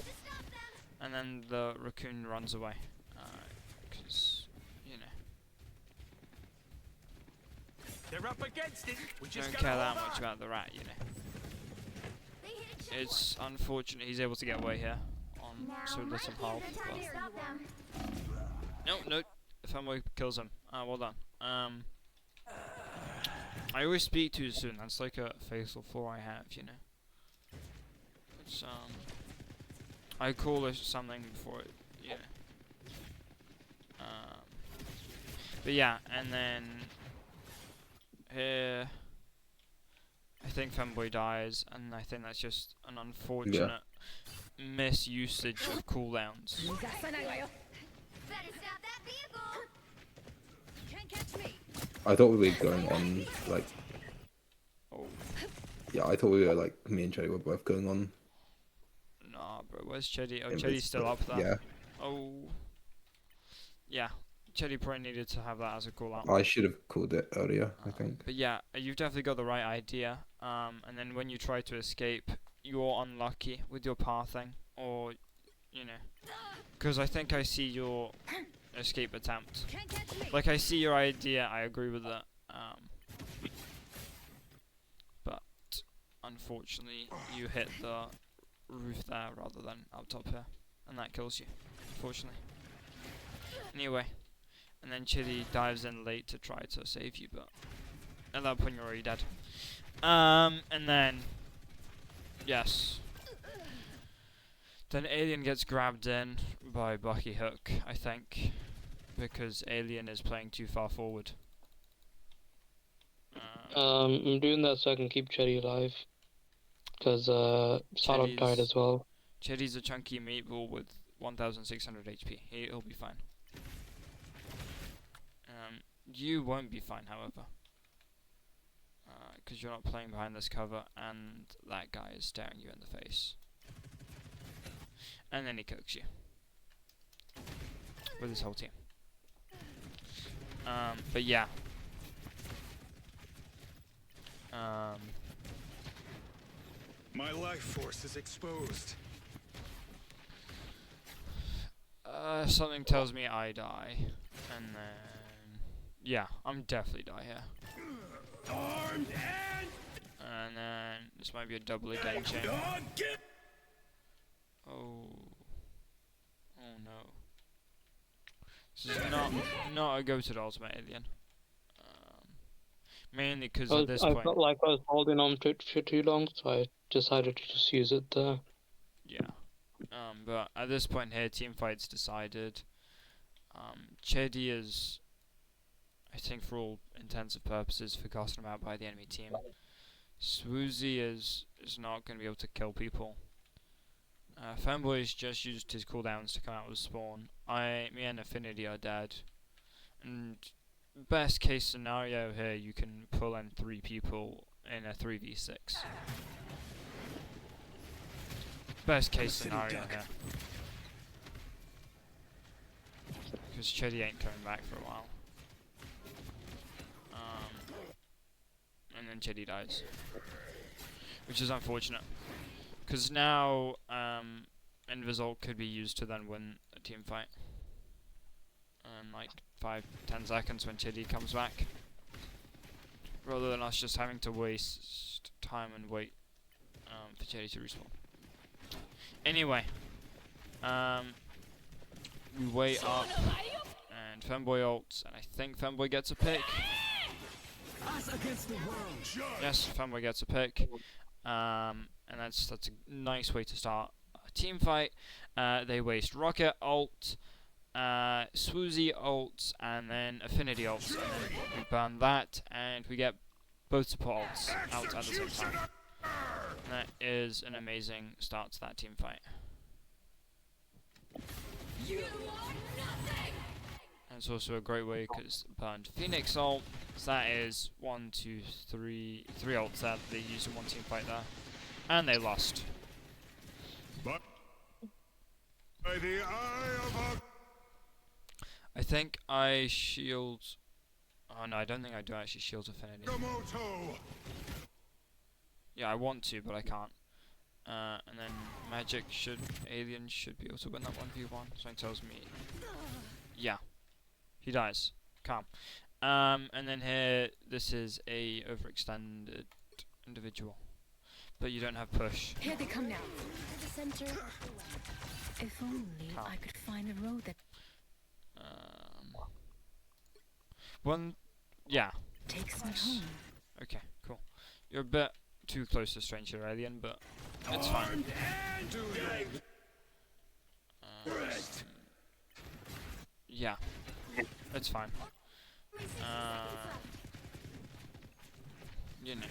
and then the raccoon runs away. Because, you They're up against it. We just Don't gotta care that hold much on. about the rat, you know. They hit a checkpoint. It's unfortunate he's able to get away here on Now so might little be health, the time but to stop them. no, Fanboy kills him. Well done. I always speak too soon. That's like a fatal flaw I have, you know. It's I call it something before it, you know. But yeah, and then here, I think Femboy dies, and I think that's just an unfortunate misusage of cooldowns. Better stop that vehicle. Can't catch me. I thought we were going on like. Oh, Yeah, I thought we were like me and Cherry were both going on. nah, bro, where's Cheddy? Oh, It Cheddy's was- still up there. Yeah, Oh, yeah, Cheddy probably needed to have that as a cooldown. I should have called it earlier. I think. But yeah, you've definitely got the right idea. And then when you try to escape, you're unlucky with your pathing, or you know, because I think I see your escape attempt. Can't catch me. Like I see your idea, I agree with it. But unfortunately, you hit the roof there rather than up top here, and that kills you. Unfortunately. Anyway, and then Chitty dives in late to try to save you, but at that point you're already dead. And then yes. Then Alien gets grabbed in by Bucky Hook, I think, because Alien is playing too far forward. I'm doing that so I can keep Cherry alive. Because Sarok died Chitty's- as well. Chitty's a chunky meatball with 1,600 HP. He'll be fine. You won't be fine, however. Because you're not playing behind this cover, and that guy is staring you in the face. And then he cooks you. With his whole team. But yeah. My life force is exposed. Something tells me I die. And then... yeah, I'm definitely die here. Armed And then this might be a double again chain. Oh. Oh no. This is not a go to the ultimate alien. Mainly because at this I point... felt like I was holding on to it for too long, so I decided to just use it there. yeah. But at this point here, team fight's decided. Chedi is, I think for all intents and purposes, forgotten about by the enemy team. Swoozy is not going to be able to kill people. Fanboy's just used his cooldowns to come out with spawn. Me and Affinity are dead. And best case scenario here, you can pull in 3 people in a 3v6. Best case scenario here. Because Chedi ain't coming back for a while. And then Chedi dies. Which is unfortunate. Because now, Invisol could be used to then win a team fight. Like 5-10 seconds when Chidi comes back. Rather than us just having to waste time and wait for Chidi to respawn. Anyway, we wait up and Femboy ults, and I think Femboy gets a pick. Yes, Femboy gets a pick. And that's a nice way to start a team fight. They waste Rocket ult, Swoozy ults, and then Affinity ults, and then we burn that, and we get both support ults out at the same time. And that is an amazing start to that team fight. And it's also a great way because burned Phoenix ult. So that is 1, 2, 3 ults that they used in one team fight there. And they lost. But by the eye of I think I shield... oh no, I don't think I do actually shield Affinity. Okamoto, Yeah, I want to, but I can't. And then Alien should be able to win that 1v1. Something tells me... yeah. He dies. Calm. And then here, this is a overextended individual, but you don't have push. Here they come now. To the center. If only I could find a road that One, yeah. takes me home. Okay, cool. You're a bit too close to Stranger Alien, but it's fine. Yeah, it's fine. You know,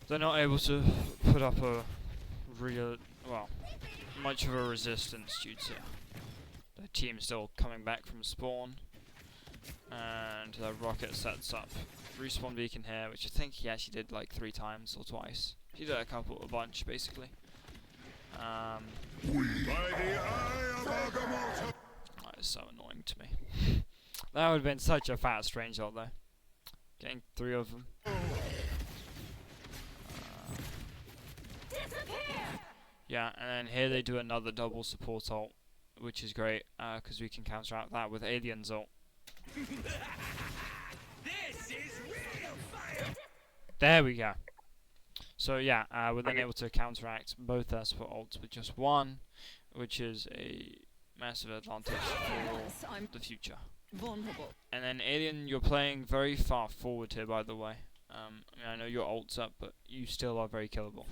they're not able to put up a real, well, much of a resistance due to the team still coming back from spawn, and the rocket sets up respawn beacon here, which I think he actually did like 3 times or twice. He did a bunch basically. That is so annoying to me. That would have been such a fast range out there. Getting 3 of them. Yeah, and then here they do another double support ult, which is great, because we can counteract that with Alien's ult. There we go. So yeah, we're then able to counteract both their support ults with just one, which is a massive advantage for the future. Vulnerable. And then Alien, you're playing very far forward here, by the way. I mean, I know your ult's up, but you still are very killable.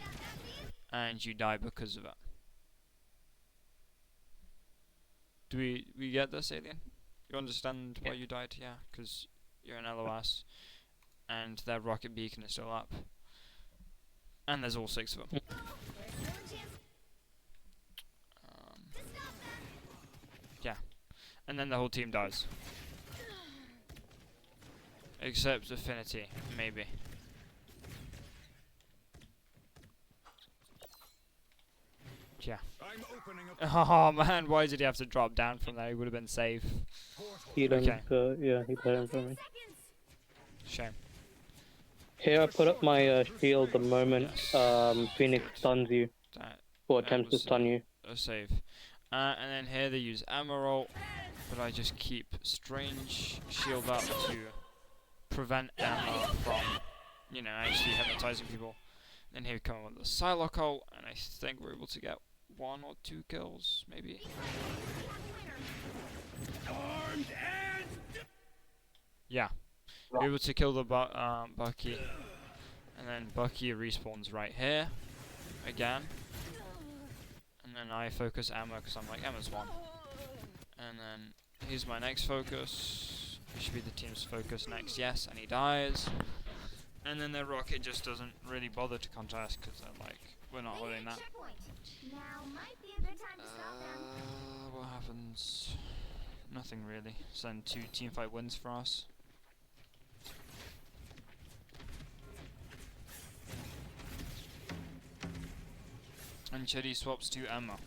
And you die because of it. Do we get this, Alien? You understand why you died? Yeah, because you're an LOS. And their rocket beacon is still up. And there's all 6 of them. Yeah. And then the whole team dies. Except Affinity, maybe. Yeah. Oh man, why did he have to drop down from there? He would have been safe. He didn't, Okay. yeah, he played him for me. Shame. Here I put up my shield the moment Phoenix stuns you, or attempts to stun you. A save. And then here they use Emerald, but I just keep Strange Shield up to prevent Emma from, you know, actually hypnotizing people. Then here we come with the Psylocke ult, and I think we're able to get 1 or 2 kills, maybe. Yeah. We're able to kill the Bucky, and then Bucky respawns right here, again. And then I focus Emma, because I'm like, Emma's 1. And then here's my next focus. It should be the team's focus next, yes, and he dies. And then their rocket just doesn't really bother to contest, because they're like, we're not holding that. What happens? Nothing really. So then 2 teamfight wins for us. And Chetty swaps to Emma.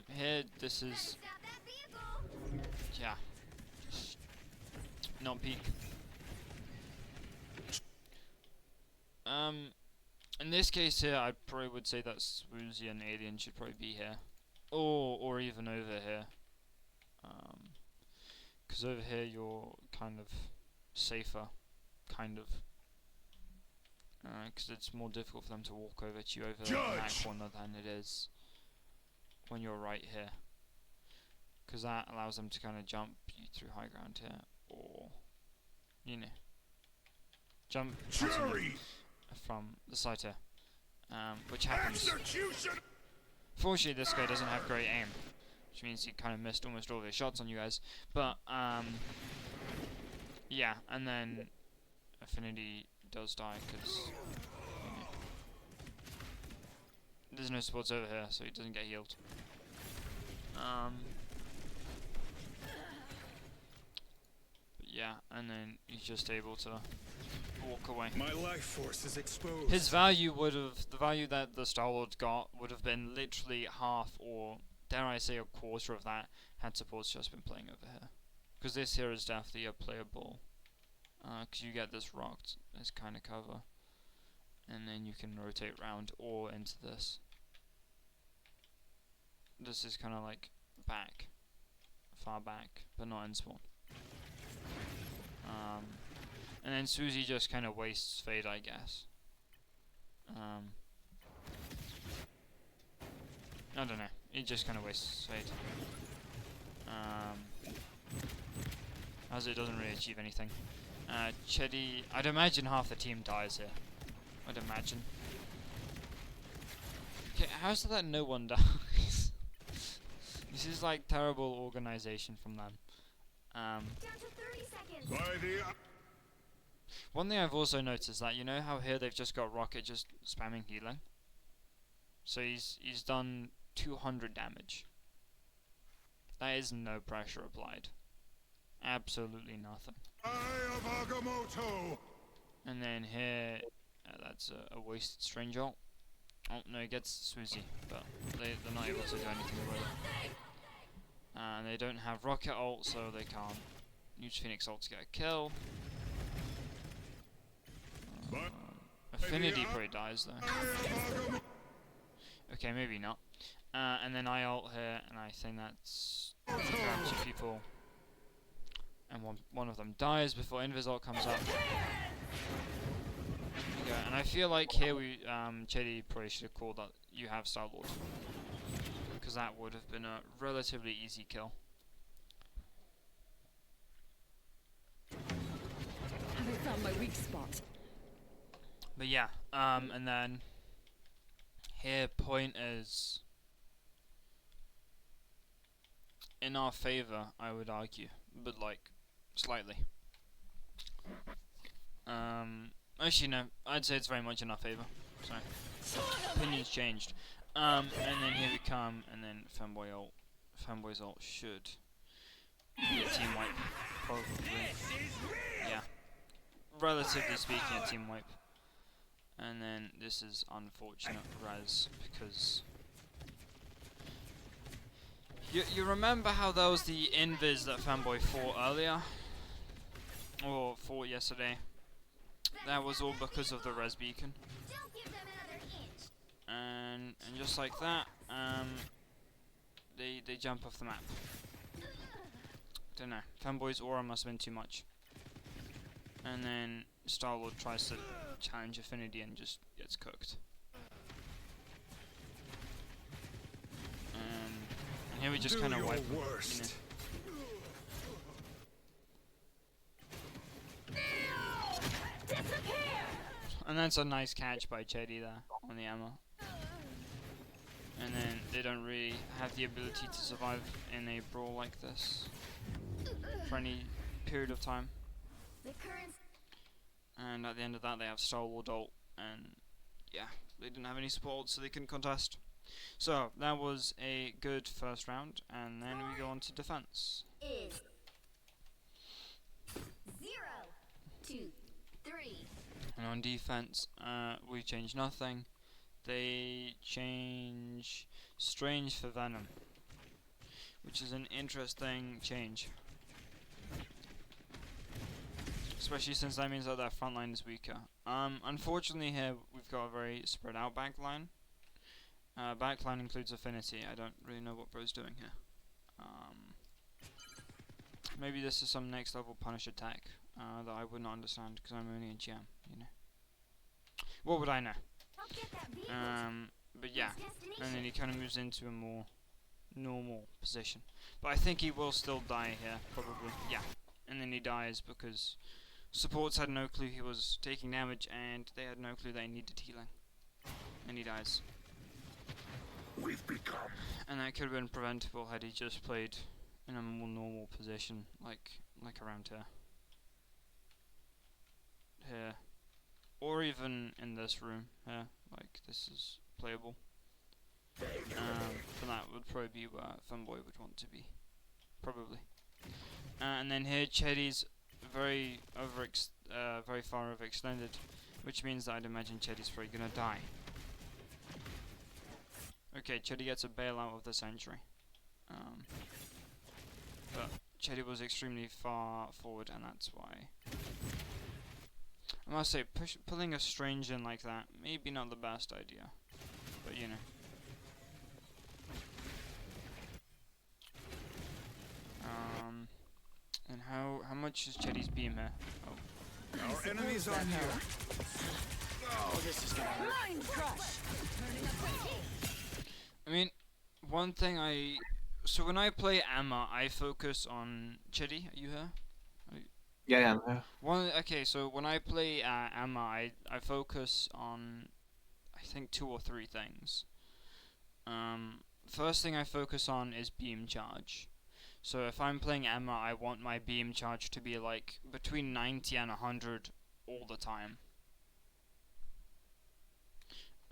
Here, this is... yeah. Not peak. In this case here, I probably would say that Swoozie and Alien should probably be here. Or even over here. Because over here you're kind of safer. Kind of. Because it's more difficult for them to walk over to you over in that corner than it is when you're right here. Because that allows them to kind of jump you through high ground here, or, you know, jump from the side here, which happens. Fortunately, this guy doesn't have great aim, which means he kind of missed almost all of his shots on you guys. But, yeah, and then Affinity does die because there's no supports over here, so he doesn't get healed. But yeah, and then he's just able to walk away. My life force is exposed. His value the value that the Star-Lord got would have been literally half, or dare I say a quarter of that, had supports just been playing over here. Because this here is definitely a playable. Because you get this rocked as kind of cover, and then you can rotate round or into this. This is kind of like back far back, but not in spawn. And then Susie just kind of wastes Fade, I guess. I don't know. It just kind of wastes Fade. As it doesn't really achieve anything. Chedi, I'd imagine half the team dies here. I'd imagine. Okay, how is it that no one dies? This is like terrible organization from them. Down to 30 seconds. One thing I've also noticed that, you know how here they've just got Rocket just spamming healing? So he's done 200 damage. That is no pressure applied. Absolutely nothing. And then here, that's a wasted strange ult. Oh no, he gets Swizzy, but they're not able to do anything with it. And they don't have Rocket ult, so they can't use Phoenix ult to get a kill. Affinity probably dies though. Okay, maybe not. And then I ult here, and I think that's grabs two people. And one of them dies before Invis ult comes up. Yeah, and I feel like here Chedi probably should have called that you have Star-Lord. Because that would have been a relatively easy kill. Have I found my weak spot? But yeah, and then here point is in our favor, I would argue, but like slightly. Actually no, I'd say it's very much in our favor. So opinions changed. And then here we come, and then Fanboy's ult should be a team wipe, probably. Yeah, relatively speaking, a team wipe. And then this is unfortunate res because you remember how there was the invis that Fanboy fought earlier, or fought yesterday. That was all because of the res beacon. And just like that, they jump off the map. Don't know. Fanboy's aura must have been too much. And then Star-Lord tries to challenge Affinity and just gets cooked. And here we just kind of wipe. And that's a nice catch by Chedi there on the ammo. And then they don't really have the ability to survive in a brawl like this for any period of time. And at the end of that they have Star-Lord ult, and yeah, they didn't have any support so they couldn't contest. So that was a good first round, and then we go on to defense. 0, 2, 3. And on defense, we change nothing. They change Strange for Venom, which is an interesting change. Especially since that means that their front line is weaker. Unfortunately here we've got a very spread out back line. Back line includes Affinity. I don't really know what Bro's doing here. Maybe this is some next level punish attack that I would not understand because I'm only in GM, you know. What would I know? But yeah, and then he kind of moves into a more normal position. But I think he will still die here, probably. Yeah, and then he dies because supports had no clue he was taking damage, and they had no clue they needed healing. And he dies. We've become. And that could have been preventable had he just played in a more normal position, like around here. Here. Or even in this room here, like this is playable. So that would probably be where Fanboy would want to be, probably. And then here Chedi's very far overextended, which means that I'd imagine Chedi's probably gonna die. Okay, Chedi gets a bailout of the century. But Chedi was extremely far forward, and that's why. I must say, pulling a strange in like that, maybe not the best idea, but you know. much is Chetty's beam here? Oh. Our enemies are near. Oh, this is gonna hurt. Mind crush. I mean, one thing so when I play Emma, I focus on Chetty. Are you here? Yeah, I'm here. Okay, so when I play Emma, I focus on, I think, 2 or 3 things. First thing I focus on is beam charge. So if I'm playing Emma, I want my beam charge to be like between 90 and 100 all the time.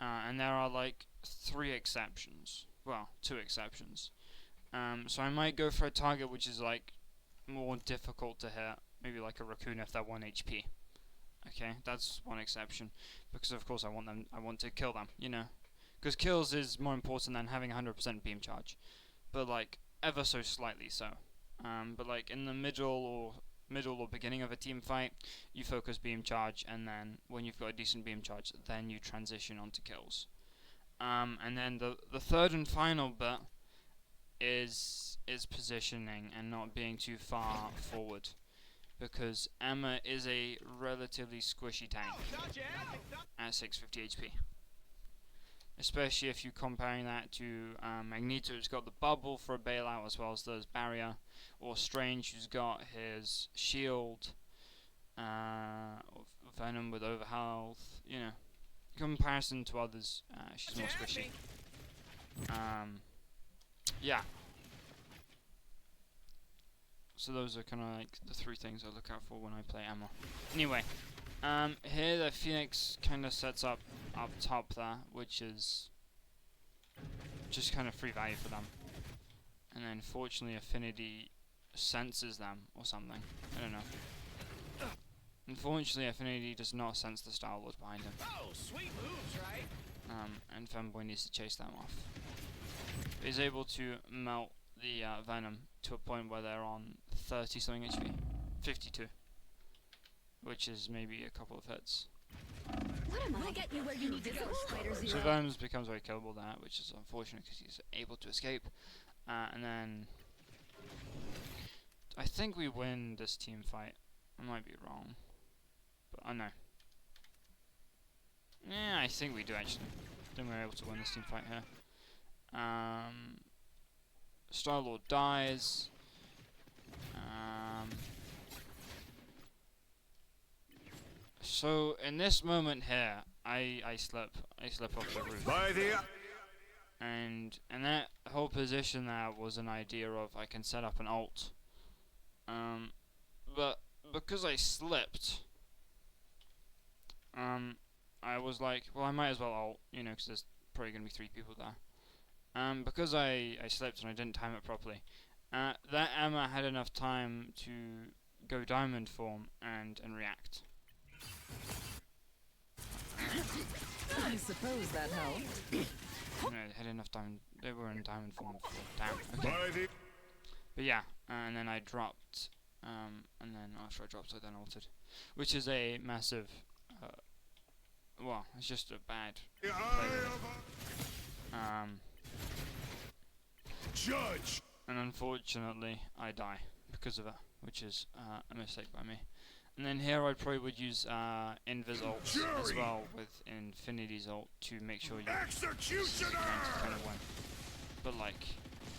And there are like 3 exceptions. Well, 2 exceptions. So I might go for a target which is like more difficult to hit, maybe like a raccoon if they're 1 HP. Okay, that's one exception, because of course I want to kill them, you know, because kills is more important than having 100% beam charge, but like ever so slightly so. But like in the middle or beginning of a team fight, you focus beam charge, and then when you've got a decent beam charge, then you transition onto kills. And then the third and final bit is positioning and not being too far forward, because Emma is a relatively squishy tank at 650 HP. Especially if you're comparing that to Magneto, who's got the bubble for a bailout as well as those barrier, or Strange, who's got his shield, Venom with overhealth. You know, in comparison to others, she's more squishy. Yeah. So those are kind of like the 3 things I look out for when I play Emma. Anyway, here the Phoenix kind of sets up top there, which is just kind of free value for them. And then fortunately Affinity senses them or something. I don't know. Unfortunately Affinity does not sense the Star-Lord behind him. Oh, sweet moves, right? And Femboy needs to chase them off. He's able to melt the Venom to a point where they're on 30 something HP, 52, which is maybe a couple of hits. What am I? We'll get you where you need to go, Spider Zero. So Venom becomes very killable there, which is unfortunate because he's able to escape. And then I think we win this team fight. I might be wrong, but I know. Yeah, I think we do actually. I think we're able to win this team fight here. Star-Lord dies. So in this moment here, I slip off the roof. And that whole position there was an idea of I can set up an ult. But because I slipped, I was like, well, I might as well ult, you know, because there's probably gonna be 3 people there. Because I slipped and I didn't time it properly, that Emma had enough time to go diamond form and react. I suppose that helped. No, they had enough diamond. They were in diamond form before. Damn. Okay. But yeah, and then I dropped. And then after I dropped, I then ulted, which is a massive. Well, it's just a bad play. Judge. And unfortunately, I die because of it, which is a mistake by me. And then here I probably would use Invis ult as well with Infinity's ult to make sure you kind of win. But like,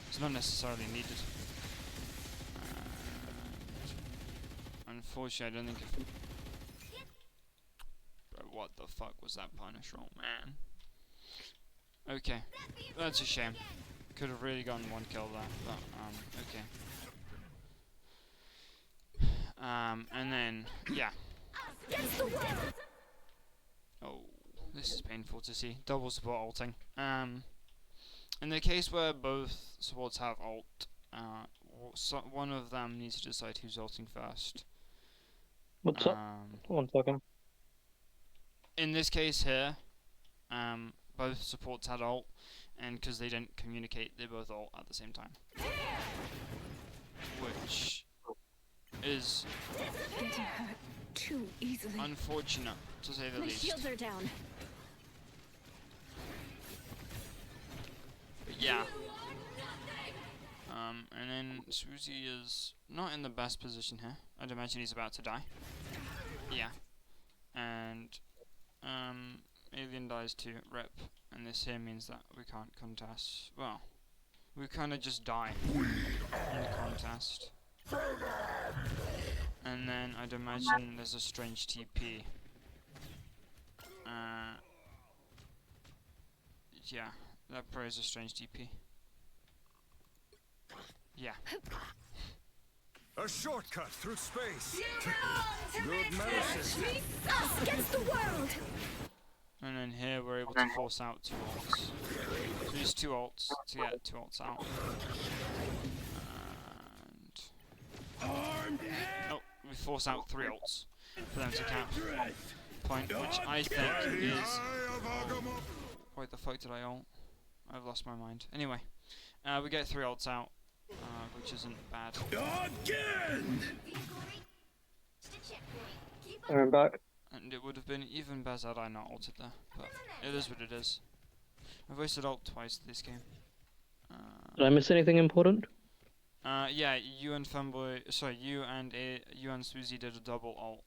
it's not necessarily needed. Unfortunately, I don't think if... Bro, what the fuck was that punish roll, man? Okay, that's a shame. Could have really gotten 1 kill there, but okay. And then, yeah. Oh, this is painful to see. Double support ulting. In the case where both supports have ult, one of them needs to decide who's ulting first. What's up? 1 second. In this case here, both supports had ult, and because they didn't communicate, they both ult at the same time. Which is Getting hurt too easily. unfortunate, to say the My least. shields are down. But yeah. And then then Suzy is not in the best position here. I'd imagine he's about to die. Yeah. And Alien dies too, rip. And this here means that we can't contest. Well, we kind of just die in the contest. And then I'd imagine there's a strange TP. Yeah, that probably is a strange TP. Yeah. A shortcut through space. Good medicine. Us against the world. And then here we're able to force out 2 ults. So use 2 ults to get 2 ults out. And oh, we force out 3 ults for them to cap point, which I think is. Wait, the fuck did I ult? I've lost my mind. Anyway, we get 3 ults out, which isn't bad. Again! I'm back. And it would have been even better had I not ulted there, but it is what it is. I've wasted ult twice this game. Did I miss anything important? Yeah, you and Suzy did a double ult.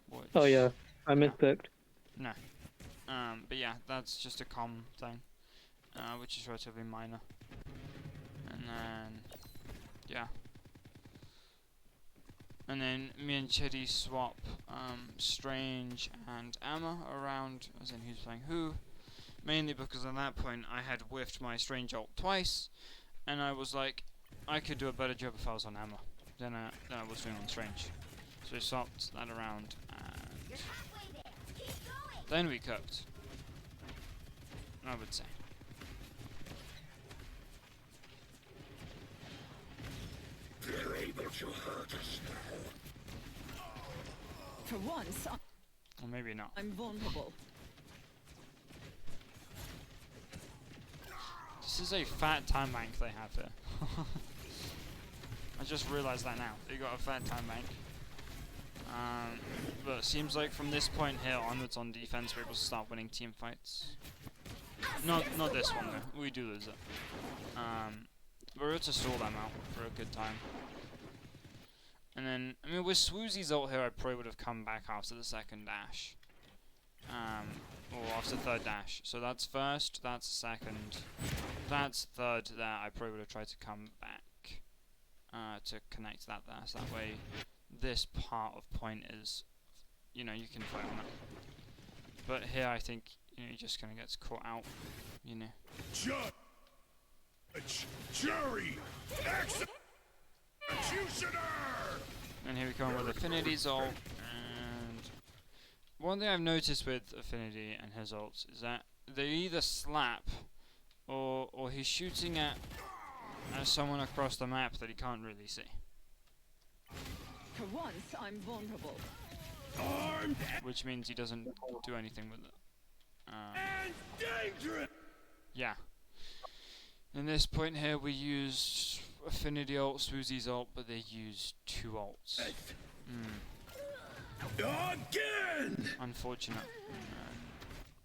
Which, Oh yeah, I mispicked. No. But yeah, that's just a comm thing, which is relatively minor. And then, yeah. And then me and Chitty swap Strange and Emma around, as in who's playing who. Mainly because at that point I had whiffed my Strange ult twice, and I was like, I could do a better job if I was on Emma than I was doing on Strange. So we swapped that around, and then we cooked, I would say. They're able to hurt us now. For once, Or maybe not. I'm vulnerable. This is a fat time bank they have here. I just realised that now. They got a fat time bank. But it seems like from this point here onwards on defense, we're able to start winning team fights. Not this one though. We do lose it. We're able to stall them out for a good time. And then, I mean, with Swoozy's ult here, I probably would have come back after the second dash. Or after third dash. So that's first, that's second, that's third there. I probably would have tried to come back to connect that there. So that way, this part of point is, you know, you can fight on it. But here, I think, you know, he just kind of gets caught out, you know. Judge, jury, executioner. And here we come with Affinity's ult, and one thing I've noticed with Affinity and his ults is that they either slap or he's shooting at someone across the map that he can't really see. For once, I'm vulnerable. Which means he doesn't do anything with it. And dangerous. Yeah. In this point here we use Affinity ult, Swoozy's ult, but they use 2 ults. Again! Unfortunate.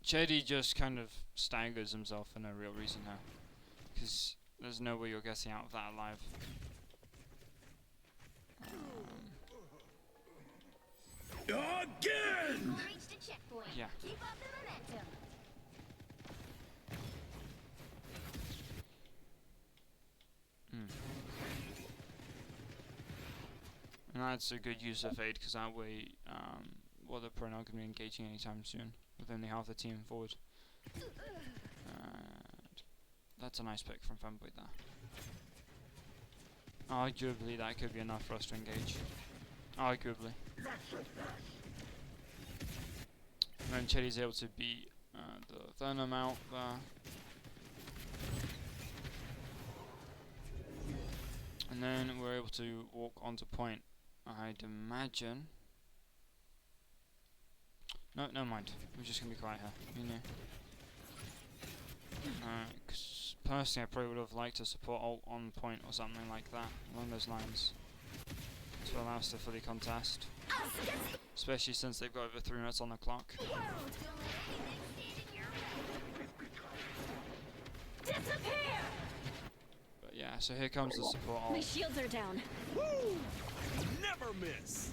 Chedi just kind of staggers himself for no real reason here. Because there's no way you're getting out of that alive. Again! Yeah. Keep up the momentum. And that's a good use of aid, because that way, well, they're probably not going to be engaging anytime soon, with only half the team forward. That's a nice pick from Fanboy there. Arguably, that could be enough for us to engage. Arguably. And then Chedi's able to beat the Venom out there. And then we're able to walk onto point. I'd imagine. No, never mind. We're just gonna be quiet here. You know. 'Cause personally, I probably would have liked to support ult on point or something like that, along those lines, to allow us to fully contest. Especially since they've got over 3 minutes on the clock. But yeah, so here comes the support My ult. shields are down. Never miss.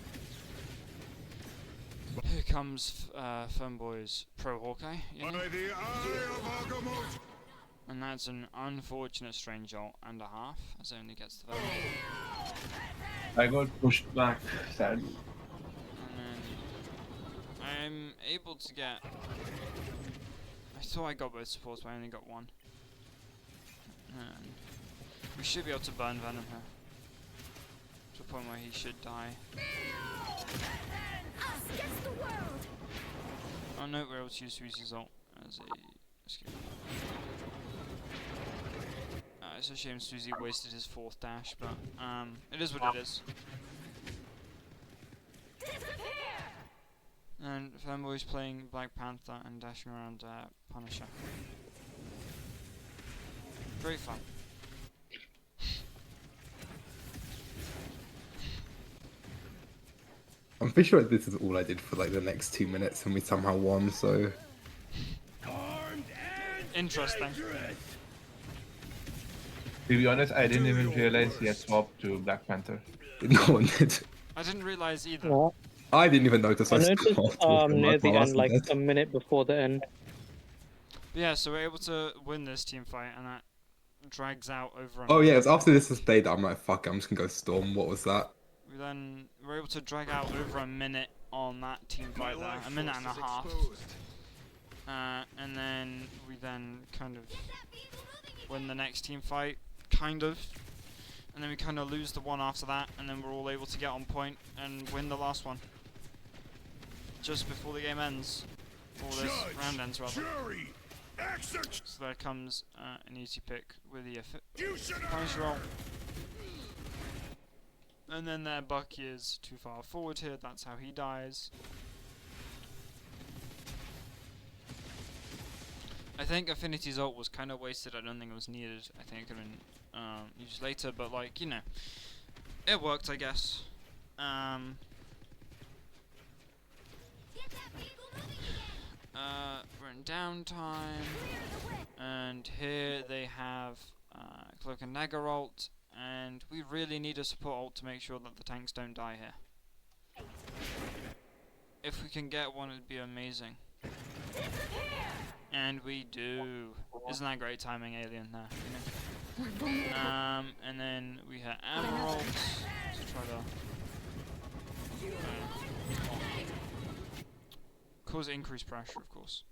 Here comes Femboy's Pro Hawkeye, you know? By the eye of Agamotto! And that's an unfortunate strange ult and a half, as it only gets the Venom. I got pushed back, sadly. And then I'm able to get. I thought I got both supports, but I only got one. And we should be able to burn Venom here. To a point where he should die. Us against the world. Oh no, we're able to use Suzy's ult as a escape. It's a shame Suzy wasted his 4th dash, but it is what it is. And Fanboy's playing Black Panther and dashing around Punisher. Great fun. I'm pretty sure this is all I did for like the next 2 minutes, and we somehow won. So Interesting. To be honest, I didn't even realize he had swapped to Black Panther. no one did. I didn't realize either. No, I didn't even notice. I I noticed stopped talking, near I the thought I end, was like dead. a minute before the end. But yeah, so we're able to win this team fight, and that drags out over a Oh minute. yeah, it's after this is played that I'm like, fuck, I'm just gonna go Storm. What was that? We then were able to drag out over a minute on that team fight there, a minute and a half. And then we then kind of win the next team fight, kind of. And then we kind of lose the one after that, and then we're all able to get on point and win the last one. Just before the game ends. Or this round ends, rather. Jury, execute. So there comes an easy pick with the Punisher roll. And then their Bucky is too far forward here, that's how he dies. I think Affinity's ult was kind of wasted, I don't think it was needed. I think it could have been used later, but like, you know, it worked, I guess. We're in downtime, and here they have Cloak and Dagger ult, and we really need a support ult to make sure that the tanks don't die here. If we can get one, it'd be amazing. And we do. Isn't that great timing, Alien? There, you know? And then we have Emeralds to try to cause increased pressure, of course.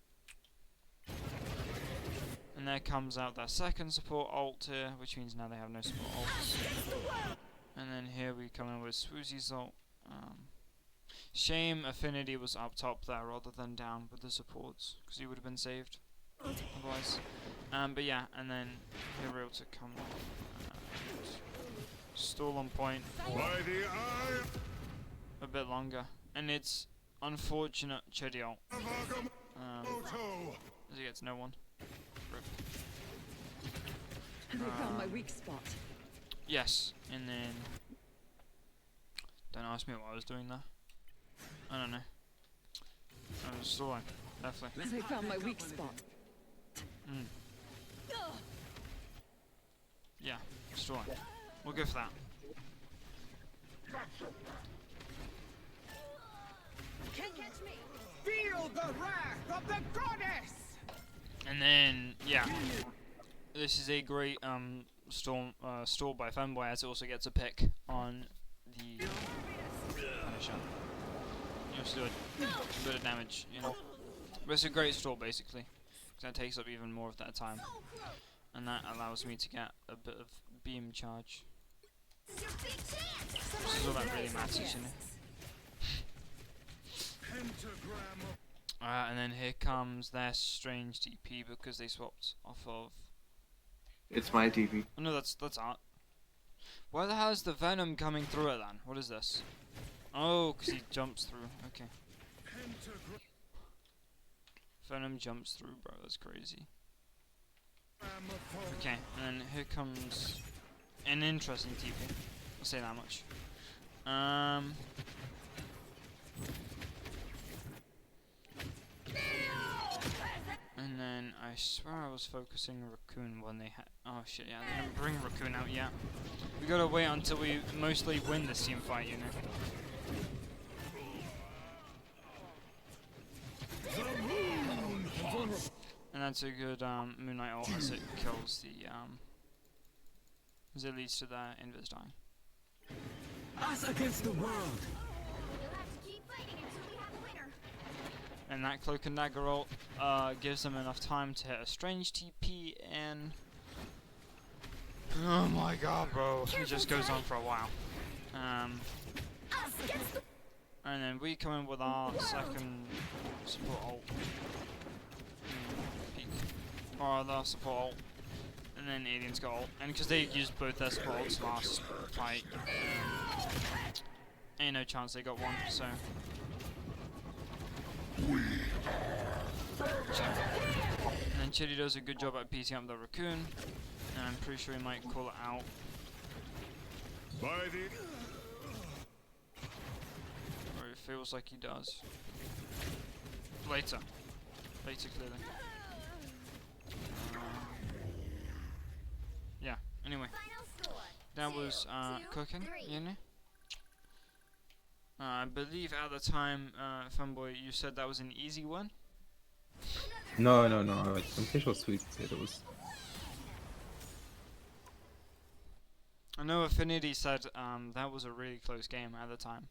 And there comes out their second support ult here, which means now they have no support ults. And then here we come in with Swoozy's ult. Shame Affinity was up top there rather than down with the supports, because he would have been saved otherwise. But yeah, and then here we're able to come stall on point for a bit longer. And it's unfortunate Chedi ult. As he gets no one. Have I found my weak spot? Yes, and then don't ask me what I was doing there. I don't know. I was stalling, definitely. Have I found my weak spot? Yeah, stalling. We'll go for that. Can't catch me. Feel the wrath of the goddess. And then, yeah, this is a great stall by Fanboy, as it also gets a pick on the Punisher. You know, do a bit of damage, you know. But it's a great stall, basically, because that takes up even more of that time. And that allows me to get a bit of beam charge. This is all that really matters, you know. And then here comes their strange DP because they swapped off of. It's my TV. Oh no, that's art. Where the hell is the Venom coming through it then? What is this? Oh, because he jumps through. Okay. Venom jumps through, bro. That's crazy. Okay, and then here comes an interesting TP. I'll say that much. And And then I swear I was focusing Raccoon when they had. Oh shit, yeah, they didn't bring Raccoon out yet. We gotta wait until we mostly win this team fight, you know. And that's a good Moonlight ult as it kills the as it leads to the invis dying. Us against the world. You'll have to keep fighting until we have a winner. And that Cloak and Dagger ult gives them enough time to hit a strange TP and oh my god, bro, it just goes on for a while. Us against the And then we come in with our second support ult. Peek. Or the support ult. And then Aliens got ult. And because they used both their support ults last fight, ain't no chance they got one, so. And then Chitty does a good job at beating up the Raccoon. And I'm pretty sure he might call it out. By the Or it feels like he does. Later. Later, clearly. Yeah, anyway. final score. That was 2, cooking, 3. you know? I believe at the time, Fanboy, you said that was an easy one? No. I'm pretty sure Sweet said it was. I know Affinity said that was a really close game at the time.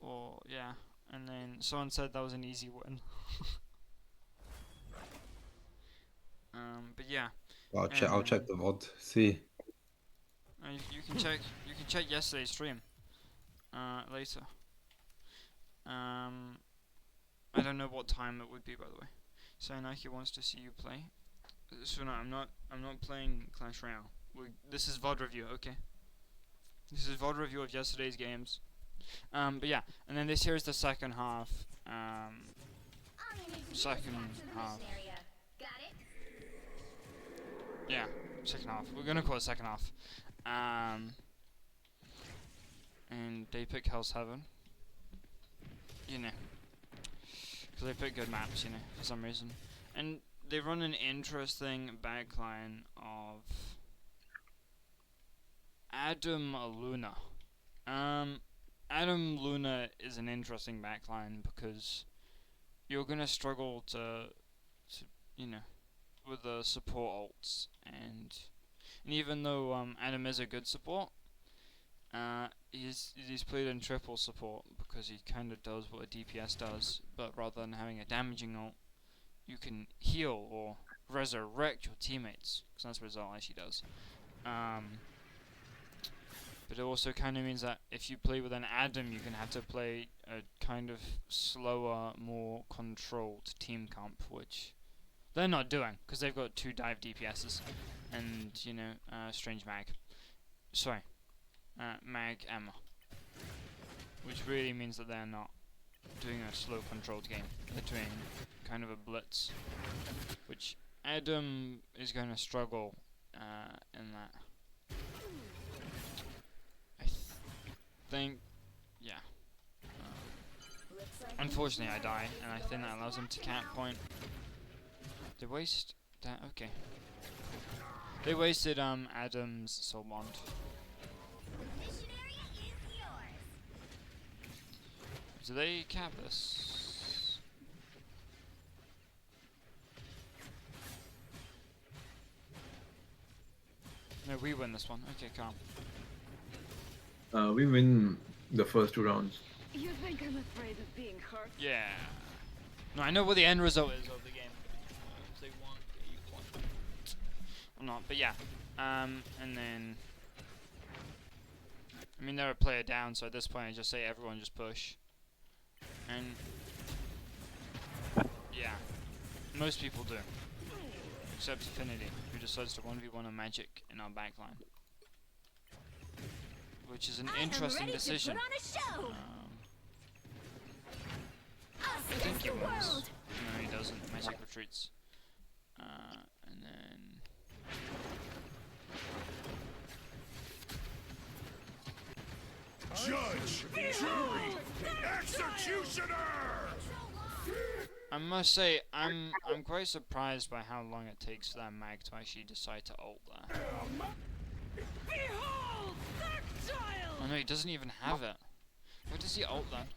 Or, yeah. And then someone said that was an easy win. But yeah. I'll check the VOD. See. You can check yesterday's stream later. I don't know what time it would be, by the way. So Nike wants to see you play. So no, I'm not playing Clash Royale. This is VOD review, okay? This is VOD review of yesterday's games. But yeah, and then this here is the second half. Second half. Got it? Yeah, second half. We're gonna call it second half. And they pick Hell's Heaven. You know. Because they pick good maps, you know, for some reason. And they run an interesting backline of Adam Luna. Adam Luna is an interesting backline because you're gonna struggle to you know, with the support ults, and even though Adam is a good support, he's played in triple support because he kind of does what a DPS does, but rather than having a damaging ult, you can heal or resurrect your teammates, because that's what Result actually does. But it also kind of means that if you play with an Adam, you're gonna have to play a kind of slower, more controlled team comp, which they're not doing because they've got 2 dive DPSs and, you know, Strange Mag. Sorry, Mag Emma, which really means that they're not doing a slow controlled game. They're doing kind of a blitz, which Adam is going to struggle in that. I think, yeah. Unfortunately, I die, and I think that allows them to cat point. They waste that. Okay. They wasted Adam's soul bond. Do they cap this? No, we win this one. Okay, calm. We win the first 2 rounds. You think I'm afraid of being hurt? Yeah. No, I know what the end result is of the game. If they won, you won. Or not, but yeah. And then, I mean, they're a player down, so at this point I just say everyone just push. And yeah, most people do, except Affinity, who decides to 1v1 a Magic in our backline, which is an interesting decision. I think he wins. No, he doesn't. Magic retreats. And then judge, jury, executioner. I must say, I'm quite surprised by how long it takes for that mag to actually decide to ult there. Behold, Darktile! Oh no, he doesn't even have it. Why does he ult then?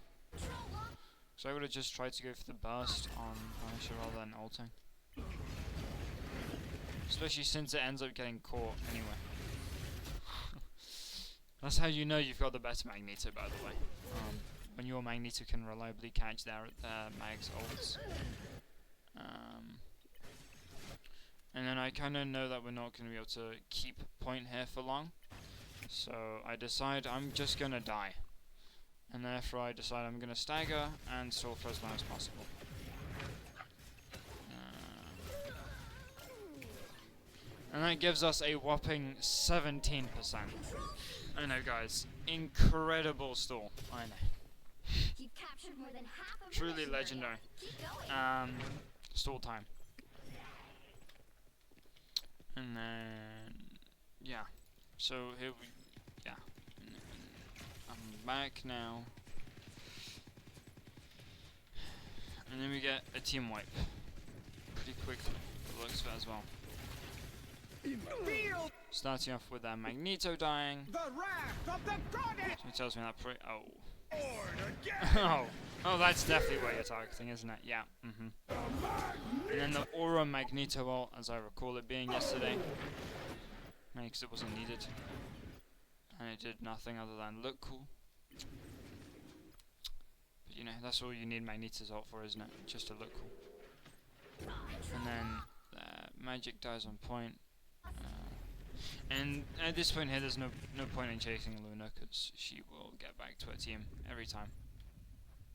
So I would have just tried to go for the burst on Punisher rather than ulting. Especially since it ends up getting caught anyway. That's how you know you've got the better Magneto, by the way. When your Magneto can reliably catch their mag's ults. And then I kind of know that we're not going to be able to keep point here for long. So I decide I'm just going to die. And therefore I decide I'm going to stagger and stall for as long as possible. And that gives us a whopping 17%. I know, guys. Incredible stall. I know. You've captured more than half of the Truly mission legendary. area. Keep going. Stall time. And then, yeah. So here we, yeah. I'm back now. And then we get a team wipe. Pretty quickly, it looks for as well. Feel Starting off with that Magneto dying. the wrath of the goddess! So it tells me that oh. Born again! Oh, that's definitely what you're targeting, isn't it? Yeah, And then the Aura Magneto ult, as I recall it being yesterday. Maybe because it wasn't needed. And it did nothing other than look cool. But you know, that's all you need Magneto's ult for, isn't it? Just to look cool. And then magic dies on point. And at this point here, there's no point in chasing Luna, because she will get back to her team every time.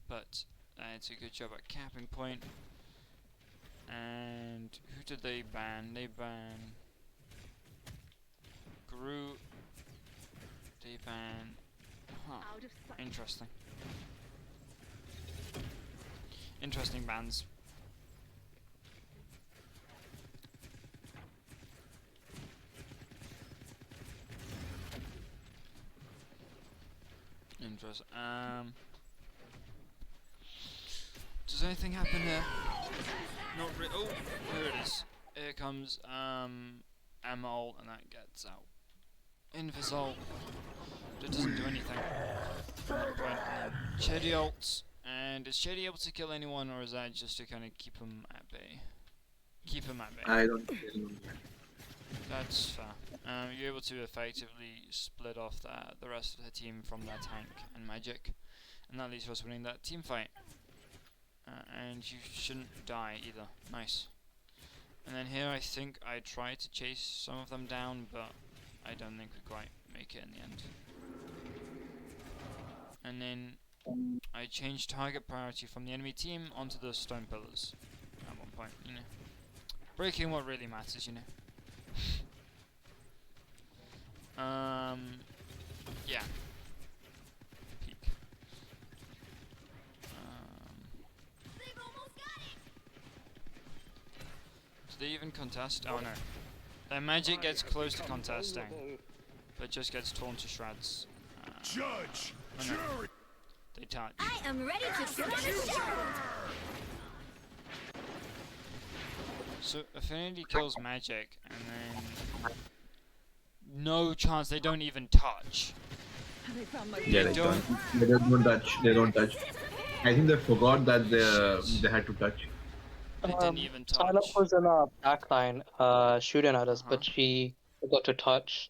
But it's a good job at capping point. And who did they ban? They ban Groot. They ban. Huh. Interesting. Interesting bans. Interesting. Does anything happen here? Not really. Oh, here it is. Here comes Emma ult, and that gets out. Invisol. But it doesn't do anything. Chedi ults. And is Chedi able to kill anyone, or is that just to kind of keep him at bay? Keep him at bay. I don't kill him. That's fair. You're able to effectively split off the rest of the team from their tank and magic, and that leads to us winning that team fight. And you shouldn't die either. Nice. And then here I think I tried to chase some of them down, but I don't think we quite make it in the end. And then I changed target priority from the enemy team onto the stone pillars at one point, you know. Breaking what really matters, you know. Yeah. Peak. They've almost got it. Do they even contest? Oh no. Their magic gets close to contesting, but just gets torn to shreds. Judge, oh no. jury. They touch. I am ready to finish. So Affinity kills magic, and then no chance they don't even touch. Yeah, they don't. They don't touch. They don't touch. I think they forgot that they had to touch. They didn't even touch. Tyler was in our backline, shooting at us, but she forgot to touch.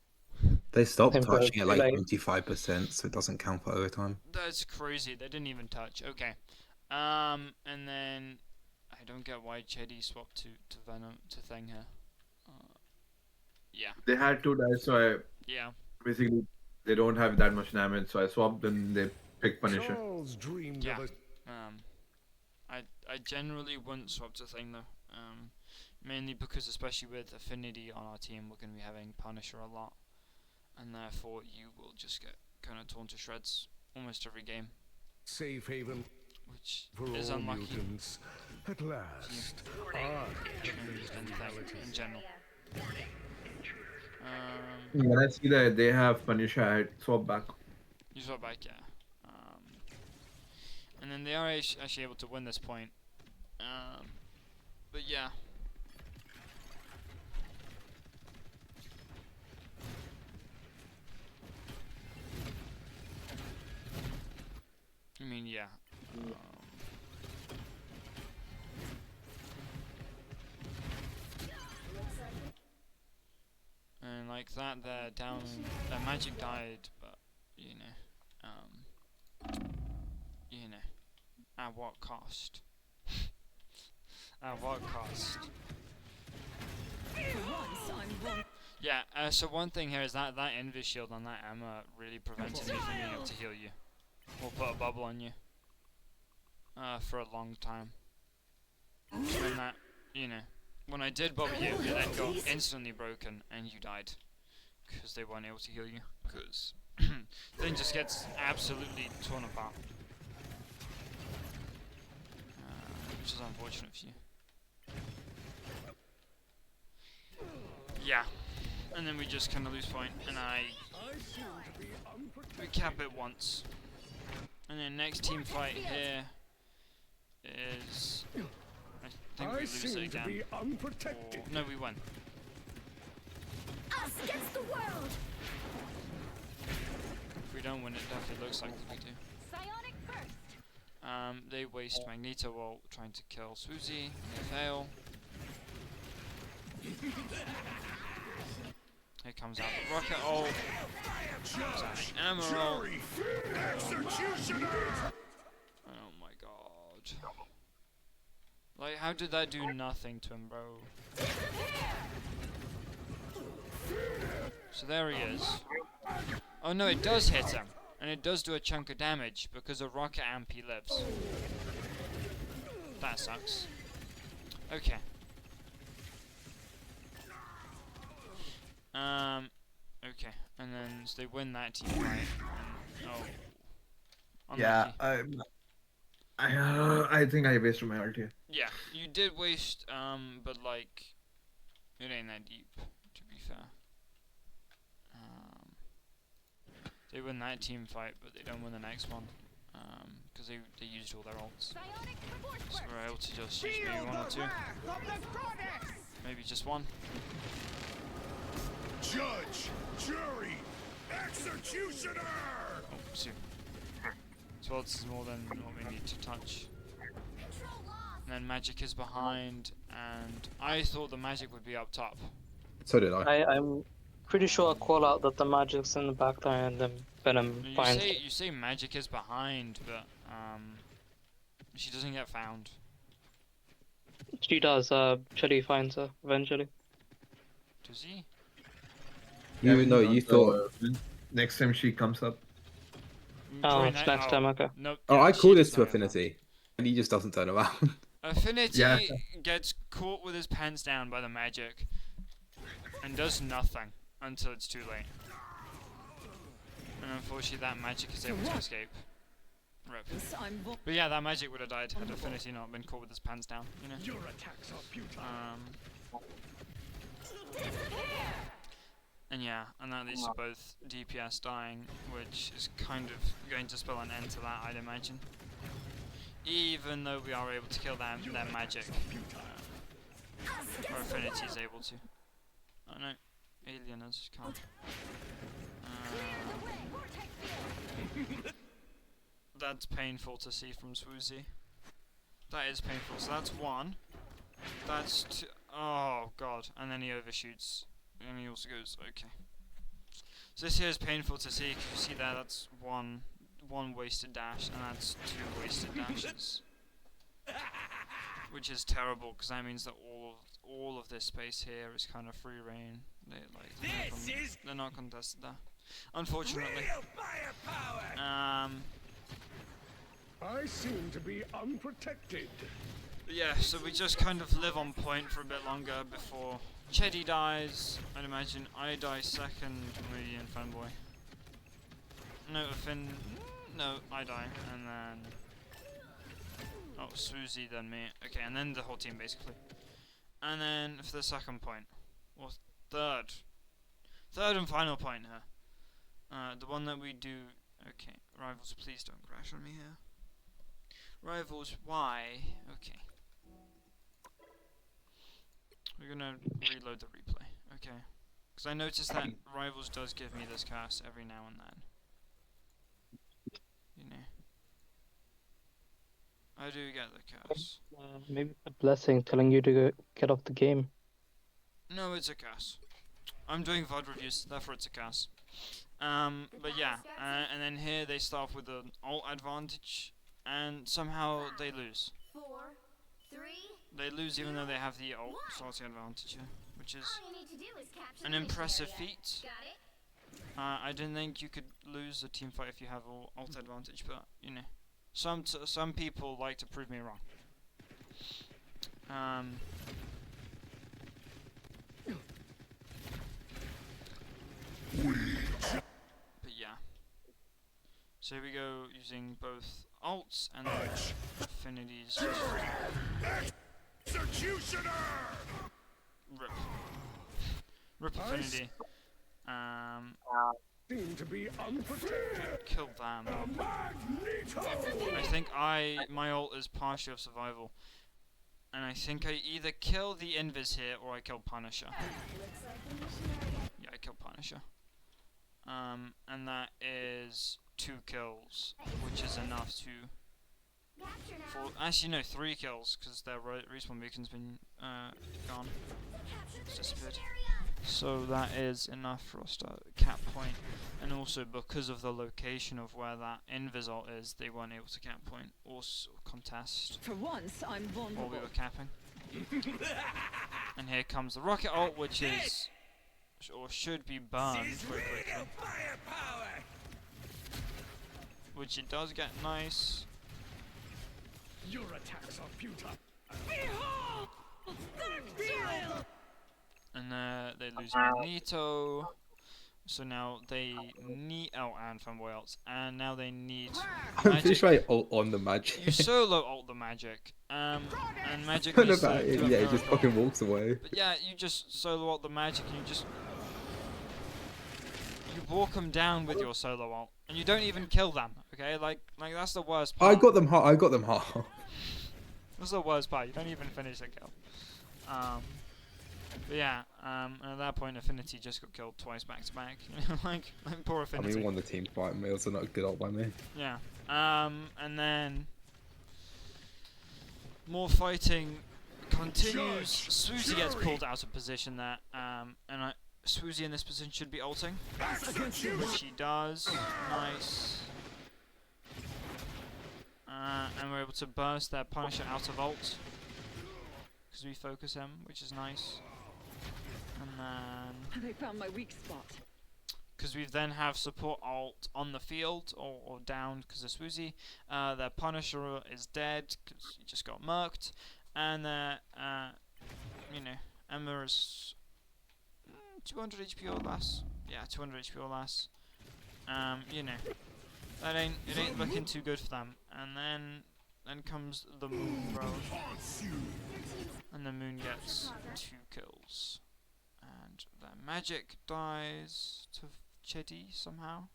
They stopped Tempo, touching at like like- 25%, so it doesn't count for overtime. That's crazy. They didn't even touch. Okay. And then I don't get why Chedi swapped to Venom to Thing here. Yeah. They had to die, so I Yeah. basically they don't have that much damage, so I swapped and they picked Punisher. Charles dreamed Yeah. of a I generally wouldn't swap to Thing though. Mainly because, especially with Affinity on our team, we're going to be having Punisher a lot, and therefore you will just get kind of torn to shreds almost every game, safe haven which for is all unlucky mutants. At last, I in general. When I see that they have Punisher, I swap back. You swap back, yeah. And then they are actually able to win this point. But yeah. I mean, yeah. And like that, they're down. Their magic died, but you know, at what cost? At what cost? Yeah. So one thing here is that envy shield on that Emma really prevented me from being able to heal you, or put a bubble on you. For a long time. When that, when I did bubble you, it then got instantly broken and you died. Because they weren't able to heal you. Because thing just gets absolutely torn apart. Which is unfortunate for you. Yeah. And then we just kind of lose point, and we cap it once. And then next team fight here is, I think we lose it again. Or, no, we win. Us against the world. If we don't win, it definitely looks like we do. Psionic first. They waste Magneto while trying to kill Suzy. They fail. Here comes out the rocket ult. Comes out the emerald. Oh my god. Like, how did that do nothing to him, bro? So there he is. Oh no, it does hit him. And it does do a chunk of damage, because a rocket amp he lives. That sucks. Okay. Okay, and then so they win that team fight. Oh. Yeah, Unlucky. I think I wasted my ulti. Yeah, you did waste, but like, it ain't that deep, to be fair. They win that team fight, but they don't win the next one, because they used all their ults. So we're able to just use maybe one or two. Maybe just one. Judge, jury, executioner! Oh, two. So this is more than what we need to touch. And then magic is behind, and I thought the magic would be up top. So did I. I'm pretty sure I call out that the magic's in the back line and then Venom finds it. You say magic is behind, but she doesn't get found. She does, Chitty finds her eventually. Does he? You thought. Next time she comes up. Oh, it's next time, okay. Nope, Oh, yeah, I she call this does to not get found. Affinity, and he just doesn't turn around. Affinity gets caught with his pants down by the magic and does nothing until it's too late. And unfortunately that magic is able to escape. Rip. But yeah, that magic would have died had Affinity not been caught with his pants down, you know? Your attacks are futile. And yeah, and that leads to both DPS dying, which is kind of going to spell an end to that, I'd imagine. Even though we are able to kill their magic. Or Affinity is able to. Oh no, Alieners can't. That's painful to see from Swoozy. That is painful. So that's one. That's two. Oh god. And then he overshoots. And he also goes, okay. So this here is painful to see, because you see there, that's one wasted dash, and that's two wasted dashes. Which is terrible, because that means that all of this space here is kind of free reign. They're not contested there, unfortunately. I seem to be unprotected. Yeah, so we just kind of live on point for a bit longer before Cheddy dies. I'd imagine I die second, maybe in Fanboy. No, no, I die, and then oh, Suzy, then me. Okay, and then the whole team basically. And then for the second point, or third and final point here. The one that we do. Okay, rivals, please don't crash on me here. Rivals, why? Okay. We're gonna reload the replay. Okay. Because I noticed that Rivals does give me this curse every now and then. You know. I do get the curse. Maybe a blessing telling you to get off the game. No, it's a curse. I'm doing VOD reviews, therefore it's a curse. But yeah, and then here they start off with an alt advantage, and somehow they lose. 4, 3. They lose even though they have the alt starting advantage here, which is All you need to do is capture an the mission impressive area. feat. Got it? I didn't think you could lose a team fight if you have alt advantage, but you know, some people like to prove me wrong. But yeah. So here we go using both alts and affinities. Executioner! Rip affinity. Seem to be unprepared. Kill them. I think my ult is partially of survival. And I think I either kill the Invis here or I kill Punisher. Yeah, I kill Punisher. And that is 2 kills, which is enough to... actually no, 3 kills, because their respawn beacon's been gone. It's disappeared. So that is enough for us to cap point. And also because of the location of where that Invisol is, they weren't able to cap point or contest. For once, I'm vulnerable. While we were capping. And here comes the rocket ult, which is... or should be burned very quickly. Which it does get nice. Your attacks are futile. And they lose Magneto. So now they need... oh, and Fanboy ults. And now they need I'm pretty magic. sure I ult on the magic. You solo ult the magic. And magic I know needs to about it. do a Yeah, he just miracle. fucking walks away. But yeah, you just solo ult the magic and you just... you walk them down with your solo ult. And you don't even kill them, okay? Like that's the worst part. I got them hard. I got them hard. That's the worst part. You don't even finish a kill. But yeah, and at that point, Affinity just got killed twice back to back. like poor I Affinity. mean, we won the team fight. It was not a good ult by me. Yeah. And then more fighting continues. Swoozie gets pulled out of position there. And Swoozie in this position should be ulting, which he does. Nice. And we're able to burst their Punisher out of ult because we focus him, which is nice. And then They found my weak spot. because we then have support ult on the field or down because of Swoozie. Their Punisher is dead because he just got murked, and their you know, Emma is 200 HP or less. Yeah, 200 HP or less. You know, it ain't looking too good for them. And then comes the Moon Bro, and the Moon gets 2 kills. And their magic dies to Chitty somehow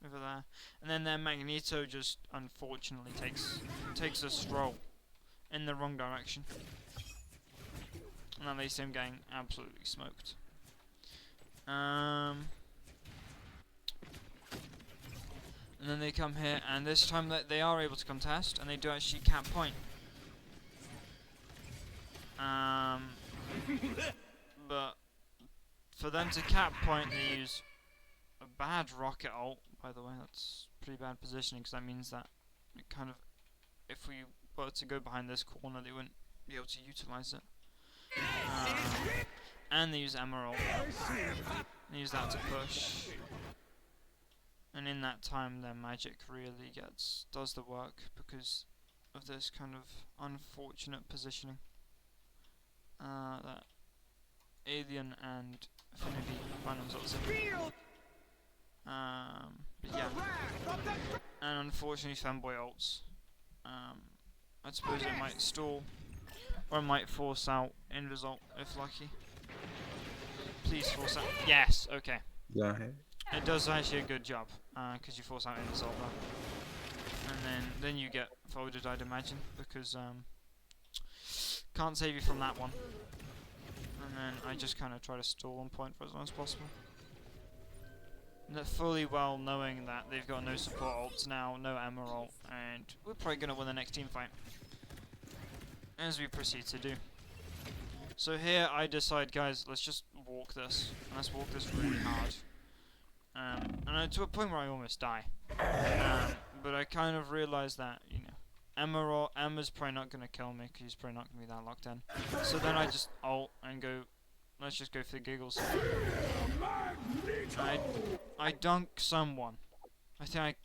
over there, and then their Magneto just unfortunately takes a stroll in the wrong direction, and that leaves him getting absolutely smoked. And then they come here, and this time that they are able to contest, and they do actually cap point. But for them to cap point, they use a bad rocket ult. By the way, that's pretty bad positioning because that means that it kind of, if we were to go behind this corner, they wouldn't be able to utilize it. And they use Emerald. They use that to push. And in that time, their magic really does the work because of this kind of unfortunate positioning. That Alien and Affinity find themselves in. But yeah. And unfortunately, Fanboy ults. I suppose it might stall, or it might force out Invisult if lucky. Please force out. Yes, okay. Yeah. It does actually a good job, because you force out Invisult there. And then you get folded, I'd imagine, because can't save you from that one. and then I just kind of try to stall on point for as long as possible. Fully well knowing that they've got no support ults now, no Emerald, and we're probably going to win the next team fight. As we proceed to do. So here I decide, guys, let's just walk this. And let's walk this really hard. To a point where I almost die. But I kind of realized that, you know, Emma's probably not going to kill me, because he's probably not going to be that locked in. So then I just ult and go, let's just go for the giggles. I dunk someone. I think I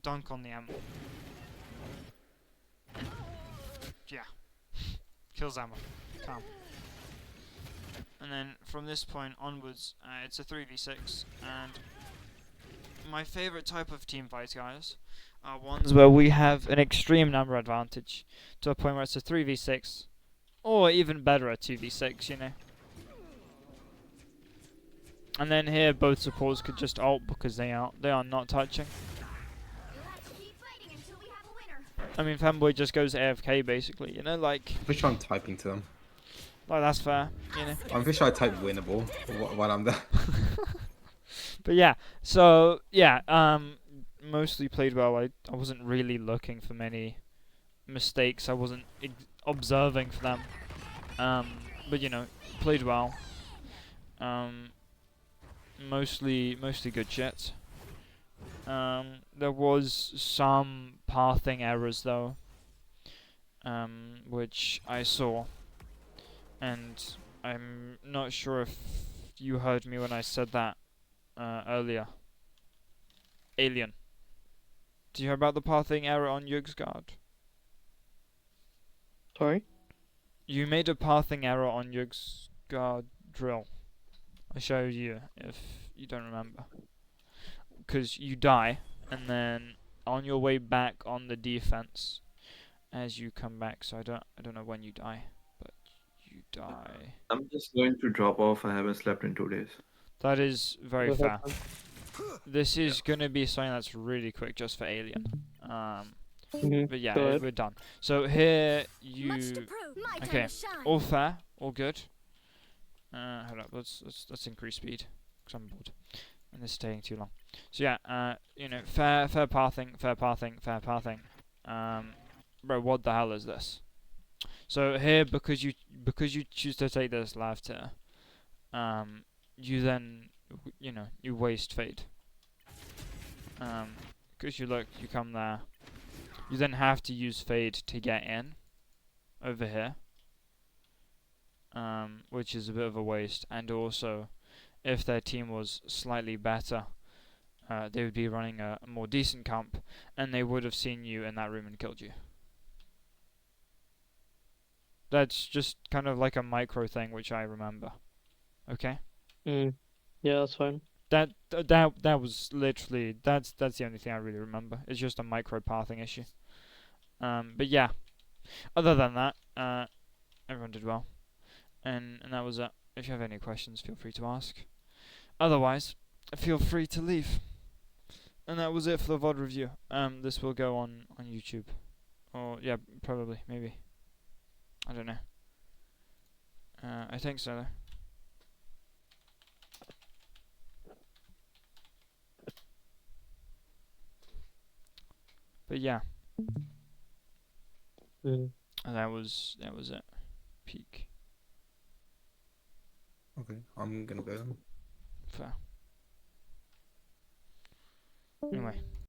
dunk on the Emma. Yeah. Kills Emma. Calm. And then from this point onwards, it's a 3v6, and my favourite type of team fights, guys, are ones where we have an extreme number advantage, to a point where it's a 3v6, or even better, a 2v6, you know. And then here, both supports could just ult because they are not touching. I mean, Fanboy just goes AFK basically, you know, like. I'm pretty sure I'm typing to them. Like, that's fair, you know. I'm pretty sure I type winnable while I'm there. But yeah, so yeah, mostly played well. I wasn't really looking for many mistakes. I wasn't observing for them. But you know, played well. Mostly good shit. There was some pathing errors though, which I saw, and I'm not sure if you heard me when I said that earlier. Alien. Do you hear about the pathing error on Yugsguard? Sorry? You made a pathing error on Yugsguard drill. I showed you if you don't remember. Because you die, and then on your way back on the defense, as you come back, so I don't know when you die, but you die. I'm just going to drop off. I haven't slept in 2 days. That is very fair. This is gonna be something that's really quick, just for Alien. But yeah, we're done. So here you. Okay, all fair, all good. Hold up, let's increase speed, cause I'm bored, and this is taking too long. So yeah, you know, fair pathing. Bro, what the hell is this? So here, because you choose to take this left here, you then, you know, you waste fade. Because you come there, you then have to use fade to get in over here, which is a bit of a waste. And also, if their team was slightly better, they would be running a more decent comp, and they would have seen you in that room and killed you. That's just kind of like a micro thing which I remember. Okay? Yeah, that's fine. That was literally, that's the only thing I really remember. It's just a micro pathing issue. But yeah, other than that, everyone did well, and that was it. If you have any questions, feel free to ask. Otherwise, feel free to leave. And that was it for the VOD review. This will go on YouTube, or yeah, probably, maybe. I don't know. I think so though. But yeah. And that was it. Peak. Okay, I'm gonna go then. Fair. Anyway.